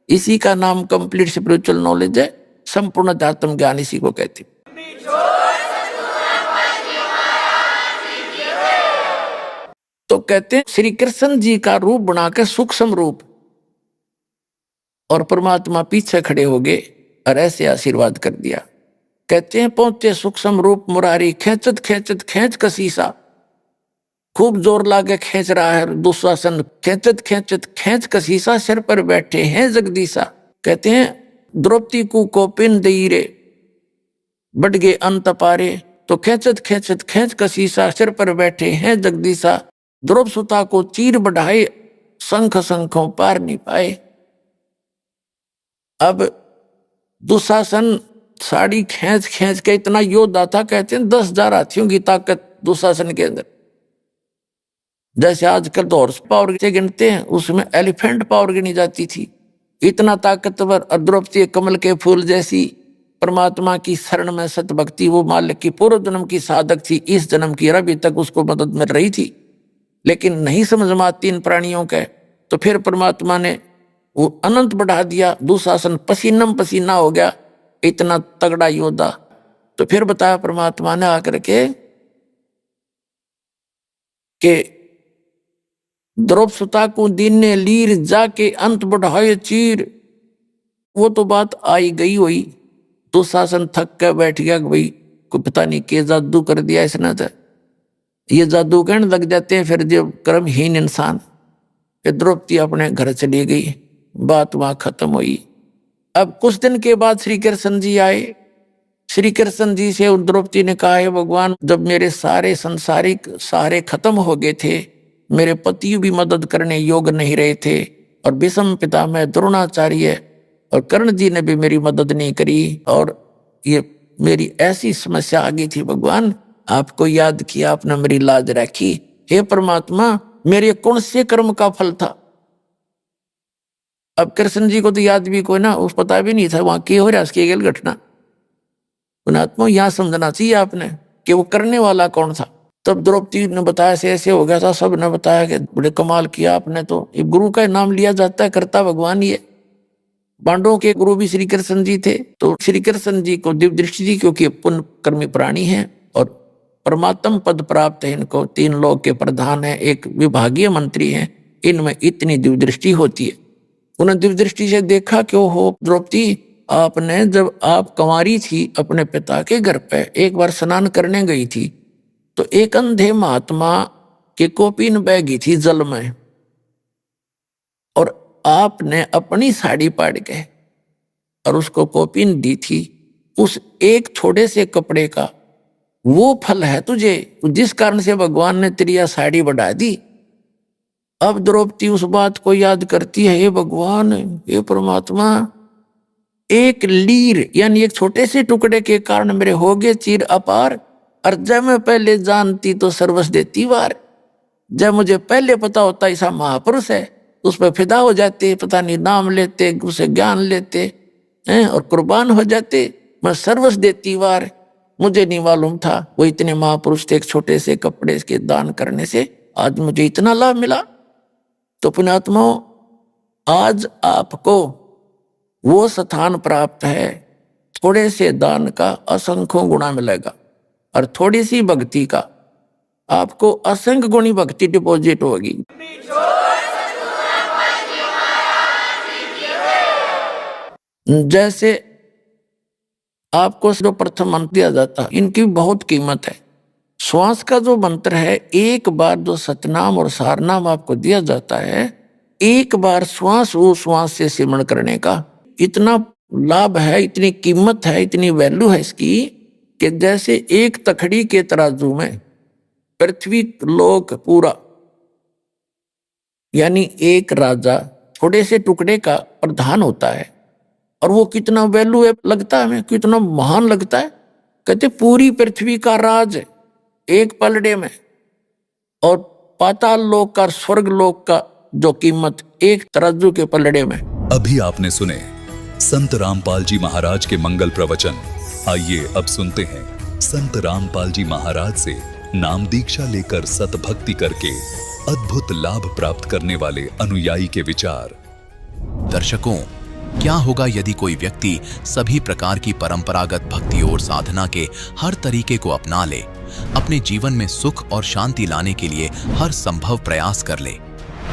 इसी का नाम कंप्लीट स्पिरिचुअल नॉलेज है, संपूर्ण अध्यात्म ज्ञान इसी को कहते हैं। तो कहते हैं श्री कृष्ण जी का रूप बनाकर सूक्ष्म रूप, और परमात्मा पीछे खड़े हो गए और ऐसे आशीर्वाद कर दिया। कहते हैं पहुंचे सूक्ष्म रूप मुरारी, खेचत खेचत खेच कसीसा, खूब जोर लाके खेच रहा है दुशासन, खेचत खेचत खेच कसीसा, सिर पर बैठे हैं जगदीशा। कहते हैं द्रौपदी को कोपिन दईरे बढ़ गए अंत पारे, तो खेचत खेचत खेच कसीसा, सिर पर बैठे हैं जगदीशा। द्रौप सुता को चीर बढ़ाए, शंख शंखों पार नहीं पाए। अब दुशासन साड़ी खींच खींच के इतना योद्धा था, कहते हैं 10,000 हाथियों की ताकत दुशासन के अंदर। जैसे आजकल तो हॉर्स पावर से गिनते हैं, उसमें एलिफेंट पावर गिनी जाती थी। इतना ताकतवर। और द्रौपदी कमल के फूल जैसी, परमात्मा की शरण में सत भक्ति, वो मालिक की पूर्व जन्म की साधक थी, इस जन्म की अभी तक उसको मदद मिल रही थी, लेकिन नहीं समझ में आती इन प्राणियों के। तो फिर परमात्मा ने वो अनंत बढ़ा दिया, दुशासन पसीनम पसीना हो गया, इतना तगड़ा योद्धा। तो फिर बताया परमात्मा ने आकर के द्रौपसुता को दिन ने लीर जाके अंत बढ़ाए चीर। वो तो बात आई गई हुई, दुशासन थक के बैठ गया, भाई कोई पता नहीं के जादू कर दिया इसने। तो ये जादू कहने लग जाते हैं फिर जो कर्महीन इंसान। फिर द्रौपदी अपने घर चली गई, बात वहां खत्म हुई। अब कुछ दिन के बाद श्री कृष्ण जी आए। श्री कृष्ण जी से द्रौपदी ने कहा है, भगवान जब मेरे सारे संसारिक सहारे खत्म हो गए थे, मेरे पति भी मदद करने योग्य नहीं रहे थे, और भीष्म पितामह द्रोणाचार्य और कर्ण जी ने भी मेरी मदद नहीं करी, और ये मेरी ऐसी समस्या आ गई थी, भगवान आपको याद किया, आपने मेरी लाज रखी। हे परमात्मा, मेरे कौन से कर्म का फल था? अब कृष्ण जी को तो याद भी कोई ना, उस पता भी नहीं था वहां क्या हो रहा, उसकी गेल घटना। पुणात्मा यहां समझना चाहिए आपने कि वो करने वाला कौन था। तब द्रौपदी ने बताया ऐसे ऐसे हो गया था, सब ने बताया कि बड़े कमाल किया आपने, तो ये गुरु का नाम लिया जाता है, करता भगवान ये। पांडवों के गुरु भी श्री कृष्ण जी थे, तो श्री कृष्ण जी को दिव्य दृष्टि दी, क्योंकि पुण्य कर्मी प्राणी हैं और परमात्म पद प्राप्त है इनको, 3 लोक के प्रधान है, एक विभागीय मंत्री हैं, इनमें इतनी दिव्य दृष्टि होती है। उन्होंने दिव्य दृष्टि से देखा कि हो द्रौपदी, आपने जब आप कंवारी थी अपने पिता के घर पे एक बार स्नान करने गई थी, तो एक अंधे महात्मा की कोपीन बह गई थी जल में, और आपने अपनी साड़ी पाड़ के और उसको कोपीन दी थी। उस एक छोटे से कपड़े का वो फल है तुझे, जिस कारण से भगवान ने तेरी यह साड़ी बढ़ा दी। अब द्रौपदी उस बात को याद करती है, हे भगवान, हे परमात्मा, एक लीर यानी एक छोटे से टुकड़े के कारण मेरे हो गए चीर अपार, और जब मैं पहले जानती तो सर्वस्व देती वार। जब मुझे पहले पता होता ऐसा महापुरुष है, उस पर फिदा हो जाते, पता नहीं नाम लेते, उसे ज्ञान लेते हैं और कुर्बान हो जाते, मैं सर्वस्व देती वार। मुझे नहीं मालूम था वो इतने महापुरुष थे, एक छोटे से कपड़े के दान करने से आज मुझे इतना लाभ मिला। तो पुण्यात्माओं, आज आपको वो स्थान प्राप्त है, थोड़े से दान का असंख्यों गुणा मिलेगा, और थोड़ी सी भक्ति का आपको असंख्य गुणी भक्ति डिपॉजिट होगी। जैसे आपको जो प्रथम मंत्र दिया जाता है, इनकी बहुत कीमत है। श्वास का जो मंत्र है, एक बार जो सतनाम और सारनाम आपको दिया जाता है, एक बार श्वास वो श्वास से सिमरण करने का इतना लाभ है, इतनी कीमत है, इतनी वैल्यू है इसकी, कि जैसे एक तखड़ी के तराजू में पृथ्वी लोक पूरा, यानी एक राजा थोड़े से टुकड़े का प्रधान होता है, और वो कितना वैल्यू है लगता है हमें, कितना महान लगता है। कहते पूरी पृथ्वी का राज एक पलड़े में, और पाताल लोक का, स्वर्ग लोक का जो कीमत एक तराजू के पलड़े में। अभी आपने सुने संत रामपाल जी महाराज के मंगल प्रवचन। आइए अब सुनते हैं संत रामपाल जी महाराज से नाम दीक्षा लेकर सतभक्ति करके अद्भुत लाभ प्राप्त करने वाले अनुयायी के विचार। दर्शकों, क्या होगा यदि कोई व्यक्ति सभी प्रकार की परंपरागत भक्ति और साधना के हर तरीके को अपना ले, अपने जीवन में सुख और शांति लाने के लिए हर संभव प्रयास कर ले,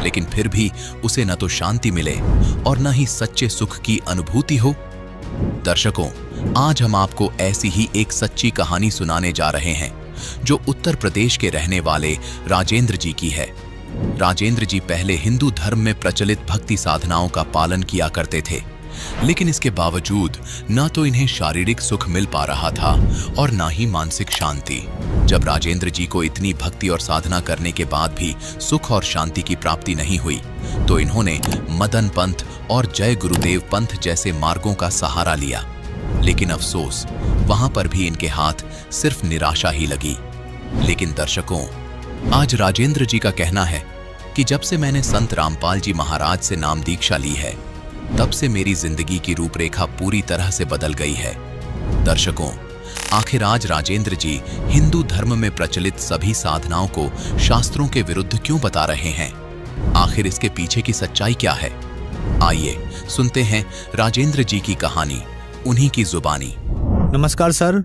लेकिन फिर भी उसे न तो शांति मिले और न ही सच्चे सुख की अनुभूति हो? दर्शकों, आज हम आपको ऐसी ही एक सच्ची कहानी सुनाने जा रहे हैं, जो उत्तर प्रदेश के रहने वाले राजेंद्र जी की है। राजेंद्र जी पहले हिंदू धर्म में प्रचलित भक्ति साधनाओं का पालन किया करते थे, लेकिन इसके बावजूद न तो इन्हें शारीरिक सुख मिल पा रहा था और न ही मानसिक शांति। जब राजेंद्र जी को इतनी भक्ति और साधना करने के बाद भी सुख और शांति की प्राप्ति नहीं हुई, तो इन्होंने मदन पंथ और जय गुरुदेव पंथ जैसे मार्गों का सहारा लिया। लेकिन अफसोस, वहां पर भी इनके हाथ सिर्फ निराशा ही लगी। लेकिन दर्शकों, आज राजेंद्र जी का कहना है कि जब से मैंने संत रामपाल जी महाराज से नाम दीक्षा ली है, तब से मेरी जिंदगी की रूपरेखा पूरी तरह से बदल गई है। दर्शकों, आखिर आज राजेंद्र जी हिंदू धर्म में प्रचलित सभी साधनाओं को शास्त्रों के विरुद्ध क्यों बता रहे हैं? आखिर इसके पीछे की सच्चाई क्या है? आइए सुनते हैं राजेंद्र जी की कहानी, उन्हीं की जुबानी। नमस्कार सर।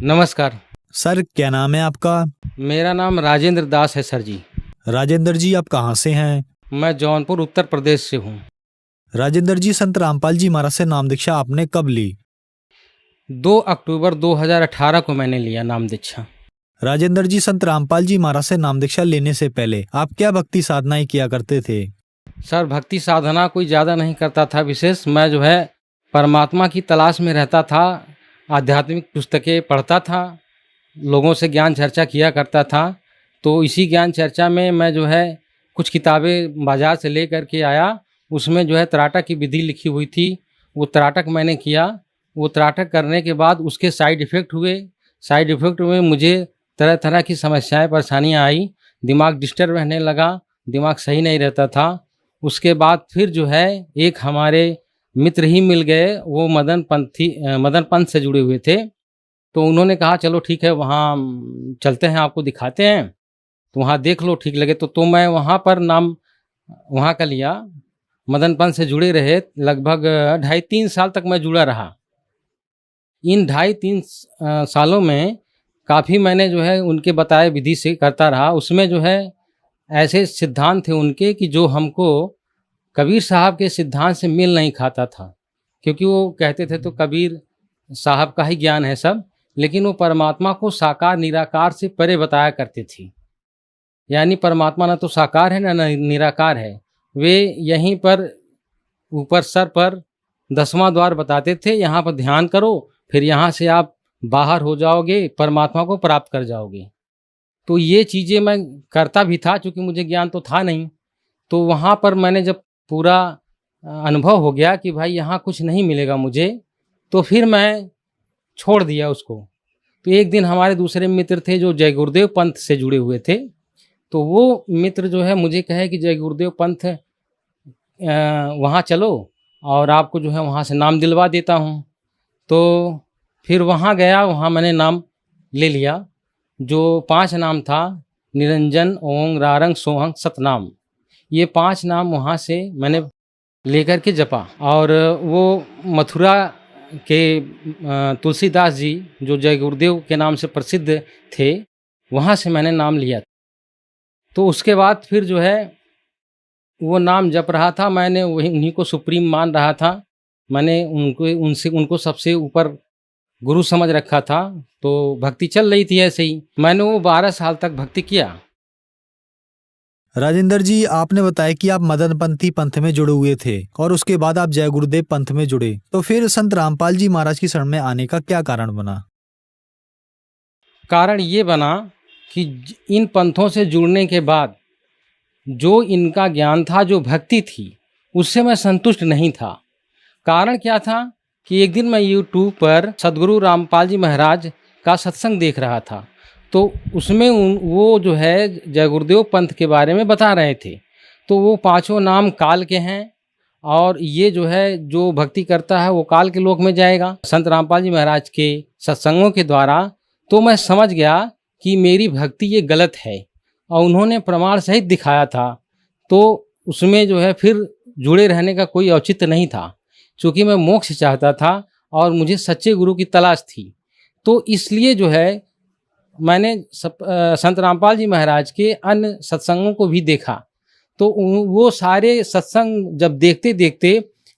नमस्कार सर, क्या नाम है आपका? मेरा नाम राजेंद्र दास है सर जी। राजेंद्र जी, आप कहाँ से हैं? मैं जौनपुर उत्तर प्रदेश से हूँ। राजेंद्र जी, संत रामपाल जी महाराज से नाम दीक्षा आपने कब ली? 2 अक्टूबर 2018 को मैंने लिया नाम दीक्षा। राजेंद्र जी, संत रामपाल जी महाराज से नाम दीक्षा लेने से पहले आप क्या भक्ति साधनाएं किया करते थे? सर, भक्ति साधना कोई ज़्यादा नहीं करता था विशेष। मैं जो है परमात्मा की तलाश में रहता था, आध्यात्मिक पुस्तकें पढ़ता था, लोगों से ज्ञान चर्चा किया करता था। तो इसी ज्ञान चर्चा में मैं जो है कुछ किताबें बाजार से ले कर के आया। उसमें जो है त्राटक की विधि लिखी हुई थी, वो त्राटक मैंने किया। वो त्राटक करने के बाद उसके साइड इफ़ेक्ट हुए। साइड इफ़ेक्ट में मुझे तरह तरह की समस्याएं, परेशानियां आई। दिमाग डिस्टर्ब रहने लगा, दिमाग सही नहीं रहता था। उसके बाद फिर जो है एक हमारे मित्र ही मिल गए, वो मदन पंथ से जुड़े हुए थे। तो उन्होंने कहा चलो ठीक है, वहाँ चलते हैं, आपको दिखाते हैं, तो वहाँ देख लो, ठीक लगे तो मैं वहाँ पर नाम वहाँ का लिया। मदन पंथ से जुड़े रहे, लगभग 2.5-3 साल तक मैं जुड़ा रहा। इन 2.5-3 सालों में काफ़ी मैंने जो है उनके बताए विधि से करता रहा। उसमें जो है ऐसे सिद्धांत थे उनके कि जो हमको कबीर साहब के सिद्धांत से मेल नहीं खाता था, क्योंकि वो कहते थे तो कबीर साहब का ही ज्ञान है सब, लेकिन वो परमात्मा को साकार निराकार से परे बताया करते थे। यानी परमात्मा ना तो साकार है ना निराकार है। वे यहीं पर ऊपर सर पर 10वां द्वार बताते थे, यहाँ पर ध्यान करो, फिर यहाँ से आप बाहर हो जाओगे, परमात्मा को प्राप्त कर जाओगे। तो ये चीज़ें मैं करता भी था, क्योंकि मुझे ज्ञान तो था नहीं। तो वहाँ पर मैंने जब पूरा अनुभव हो गया कि भाई यहाँ कुछ नहीं मिलेगा मुझे, तो फिर मैं छोड़ दिया उसको। तो एक दिन हमारे दूसरे मित्र थे जो जय गुरुदेव पंथ से जुड़े हुए थे, तो वो मित्र जो है मुझे कहे कि जय गुरुदेव पंथ वहाँ चलो और आपको जो है वहाँ से नाम दिलवा देता हूँ। तो फिर वहाँ गया, वहाँ मैंने नाम ले लिया। जो 5 नाम था, निरंजन, ओंग, रारंग, सोहंग, सतनाम, ये 5 नाम वहाँ से मैंने लेकर के जपा। और वो मथुरा के तुलसीदास जी जो जय गुरुदेव के नाम से प्रसिद्ध थे, वहाँ से मैंने नाम लिया। तो उसके बाद फिर जो है वो नाम जप रहा था, मैंने वही उन्हीं को सुप्रीम मान रहा था। मैंने उनको सबसे ऊपर गुरु समझ रखा था। तो भक्ति चल रही थी ऐसे ही। मैंने वो 12 साल तक भक्ति किया। राजेंद्र जी, आपने बताया कि आप मदनपंथी पंथ में जुड़े हुए थे और उसके बाद आप जय गुरुदेव पंथ में जुड़े, तो फिर संत रामपाल जी महाराज की शरण में आने का क्या कारण बना? कारण ये बना कि इन पंथों से जुड़ने के बाद जो इनका ज्ञान था, जो भक्ति थी, उससे मैं संतुष्ट नहीं था। कारण क्या था कि एक दिन मैं यूट्यूब पर सदगुरु रामपाल जी महाराज का सत्संग देख रहा था। तो उसमें वो जो है जय गुरुदेव पंथ के बारे में बता रहे थे। तो वो 5 नाम काल के हैं और ये जो है जो भक्ति करता है वो काल के लोक में जाएगा, संत रामपाल जी महाराज के सत्संगों के द्वारा। तो मैं समझ गया कि मेरी भक्ति ये गलत है, और उन्होंने प्रमाण सहित दिखाया था। तो उसमें जो है फिर जुड़े रहने का कोई औचित्य नहीं था, क्योंकि मैं मोक्ष चाहता था और मुझे सच्चे गुरु की तलाश थी। तो इसलिए जो है मैंने संत रामपाल जी महाराज के अन्य सत्संगों को भी देखा। तो वो सारे सत्संग जब देखते देखते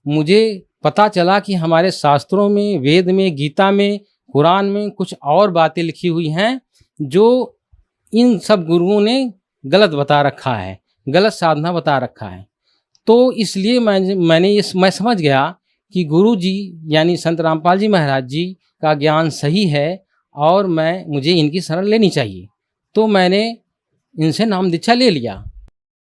मुझे पता चला कि हमारे शास्त्रों में, वेद में, गीता में, कुरान में कुछ और बातें लिखी हुई हैं जो इन सब गुरुओं ने गलत बता रखा है, गलत साधना बता रखा है। तो इसलिए मैं समझ गया कि गुरु जी यानी संत रामपाल जी महाराज जी का ज्ञान सही है और मुझे इनकी शरण लेनी चाहिए। तो मैंने इनसे नाम दीक्षा ले लिया।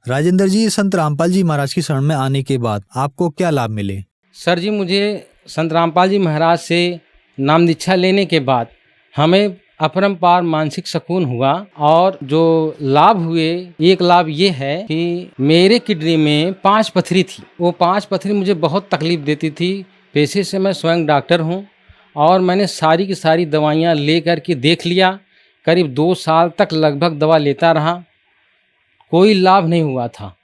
राजेंद्र जी, संत रामपाल जी महाराज की शरण में आने के बाद आपको क्या लाभ मिले? सर जी, मुझे संत रामपाल जी महाराज से नाम दीक्षा लेने के बाद हमें अपरंपार मानसिक सुकून हुआ। और जो लाभ हुए, एक लाभ ये है कि मेरे किडनी में 5 पथरी थी। वो 5 पथरी मुझे बहुत तकलीफ देती थी। पेशे से मैं स्वयं डॉक्टर हूँ और मैंने सारी की सारी दवाइयाँ ले कर के देख लिया। करीब 2 साल तक लगभग दवा लेता रहा, कोई लाभ नहीं हुआ था।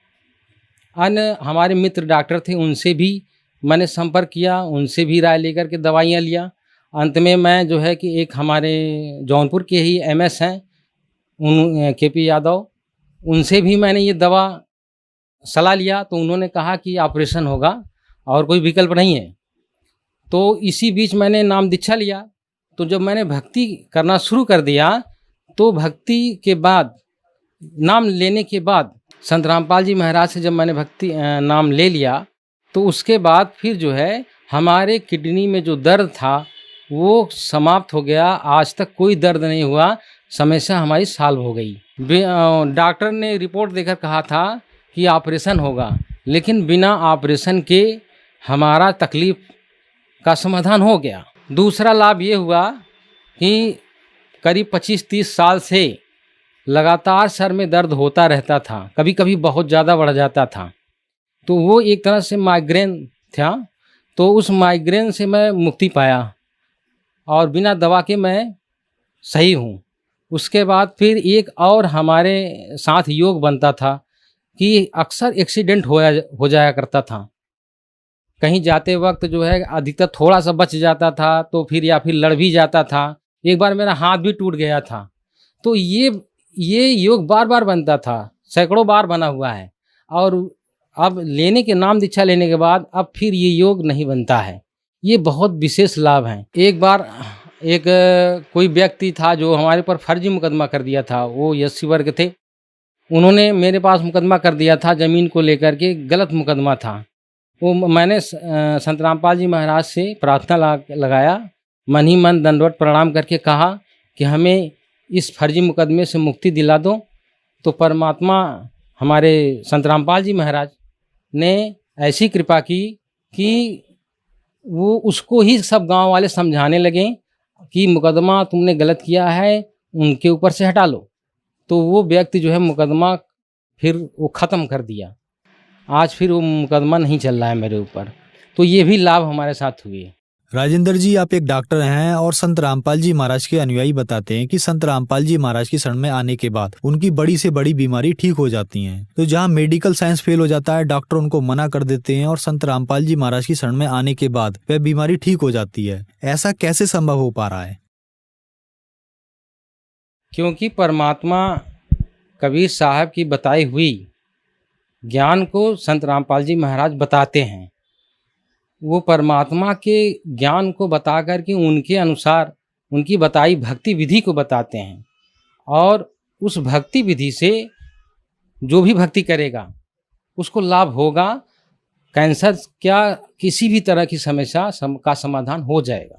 अन्य हमारे मित्र डॉक्टर थे, उनसे भी मैंने संपर्क किया, उनसे भी राय लेकर के दवाइयाँ लिया। अंत में मैं जो है कि एक हमारे जौनपुर के ही MS हैं, उन KP यादव, उनसे भी मैंने ये दवा सलाह लिया। तो उन्होंने कहा कि ऑपरेशन होगा और कोई विकल्प नहीं है। तो इसी बीच मैंने नाम दीक्षा लिया। तो जब मैंने भक्ति करना शुरू कर दिया, तो भक्ति के बाद, नाम लेने के बाद, संत रामपाल जी महाराज से जब मैंने भक्ति नाम ले लिया, तो उसके बाद फिर जो है हमारे किडनी में जो दर्द था वो समाप्त हो गया। आज तक कोई दर्द नहीं हुआ, समस्या हमारी सॉल्व हो गई। डॉक्टर ने रिपोर्ट देकर कहा था कि ऑपरेशन होगा, लेकिन बिना ऑपरेशन के हमारा तकलीफ का समाधान हो गया। दूसरा लाभ ये हुआ कि करीब 25-30 साल से लगातार सर में दर्द होता रहता था, कभी कभी बहुत ज़्यादा बढ़ जाता था। तो वो एक तरह से माइग्रेन था। तो उस माइग्रेन से मैं मुक्ति पाया और बिना दवा के मैं सही हूँ। उसके बाद फिर एक और हमारे साथ योग बनता था कि अक्सर एक्सीडेंट हो जाया करता था। कहीं जाते वक्त जो है अधिकतर थोड़ा सा बच जाता था, तो फिर या फिर लड़ भी जाता था। एक बार मेरा हाथ भी टूट गया था। तो ये योग बार बार बनता था, सैकड़ों बार बना हुआ है। और अब लेने के नाम दीक्षा लेने के बाद अब फिर ये योग नहीं बनता है। ये बहुत विशेष लाभ हैं। एक बार एक कोई व्यक्ति था जो हमारे पर फर्जी मुकदमा कर दिया था। वो SC वर्ग थे, उन्होंने मेरे पास मुकदमा कर दिया था ज़मीन को लेकर के, गलत मुकदमा था। वो मैंने संत रामपाल जी महाराज से प्रार्थना लगाया, मन ही मन दंडवत प्रणाम करके कहा कि हमें इस फर्जी मुकदमे से मुक्ति दिला दो। तो परमात्मा हमारे संत रामपाल जी महाराज ने ऐसी कृपा की कि वो उसको ही सब गांव वाले समझाने लगे कि मुकदमा तुमने गलत किया है, उनके ऊपर से हटा लो। तो वो व्यक्ति जो है मुकदमा फिर वो ख़त्म कर दिया। आज फिर वो मुकदमा नहीं चल रहा है मेरे ऊपर। तो ये भी लाभ हमारे साथ हुए। राजेंद्र जी, आप एक डॉक्टर हैं और संत रामपाल जी महाराज के अनुयायी बताते हैं कि संत रामपाल जी महाराज की शरण में आने के बाद उनकी बड़ी से बड़ी बीमारी ठीक हो जाती है। तो जहां मेडिकल साइंस फेल हो जाता है, डॉक्टर उनको मना कर देते हैं और संत रामपाल जी महाराज की शरण में आने के बाद वह बीमारी ठीक हो जाती है। ऐसा कैसे संभव हो पा रहा है? क्योंकि परमात्मा कबीर साहब की बताई हुई ज्ञान को संत रामपाल जी महाराज बताते हैं। वो परमात्मा के ज्ञान को बता कर के उनके अनुसार उनकी बताई भक्ति विधि को बताते हैं। और उस भक्ति विधि से जो भी भक्ति करेगा उसको लाभ होगा। कैंसर क्या किसी भी तरह की समस्या का समाधान हो जाएगा।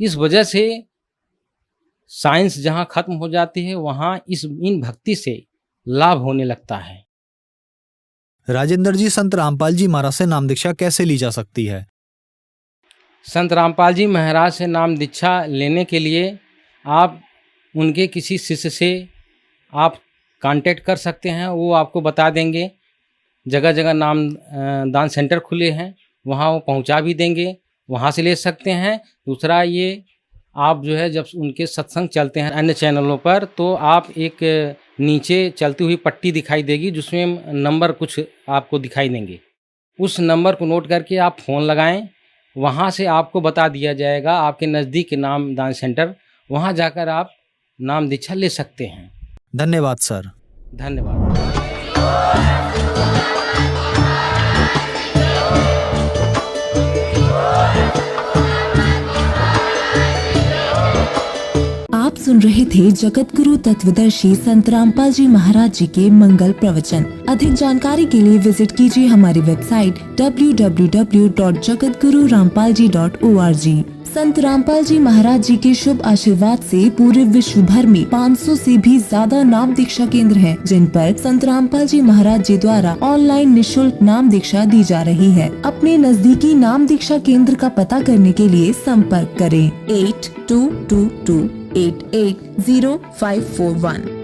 इस वजह से साइंस जहाँ खत्म हो जाती है वहाँ इन भक्ति से लाभ होने लगता है। राजेंद्र जी, संत रामपाल जी महाराज से नाम दीक्षा कैसे ली जा सकती है? संत रामपाल जी महाराज से नाम दीक्षा लेने के लिए आप उनके किसी शिष्य से आप कांटेक्ट कर सकते हैं। वो आपको बता देंगे। जगह जगह नाम दान सेंटर खुले हैं, वहाँ वो पहुँचा भी देंगे, वहाँ से ले सकते हैं। दूसरा ये आप जो है जब उनके सत्संग चलते हैं अन्य चैनलों पर, तो आप एक नीचे चलती हुई पट्टी दिखाई देगी जिसमें नंबर कुछ आपको दिखाई देंगे। उस नंबर को नोट करके आप फ़ोन लगाएं, वहाँ से आपको बता दिया जाएगा आपके नज़दीक नाम दान सेंटर, वहाँ जाकर आप नाम दीक्षा ले सकते हैं। धन्यवाद सर। धन्यवाद। आप सुन रहे थे जगत गुरु तत्वदर्शी संत रामपाल जी महाराज जी के मंगल प्रवचन। अधिक जानकारी के लिए विजिट कीजिए हमारी वेबसाइट www.jagatgururampalji.org। संत रामपाल जी महाराज जी के शुभ आशीर्वाद से पूरे विश्व भर में 500 से भी ज्यादा नाम दीक्षा केंद्र हैं, जिन पर संत रामपाल जी महाराज जी द्वारा ऑनलाइन निशुल्क नाम दीक्षा दी जा रही है। अपने नजदीकी नाम दीक्षा केंद्र का पता करने के लिए संपर्क करें 8222 880541।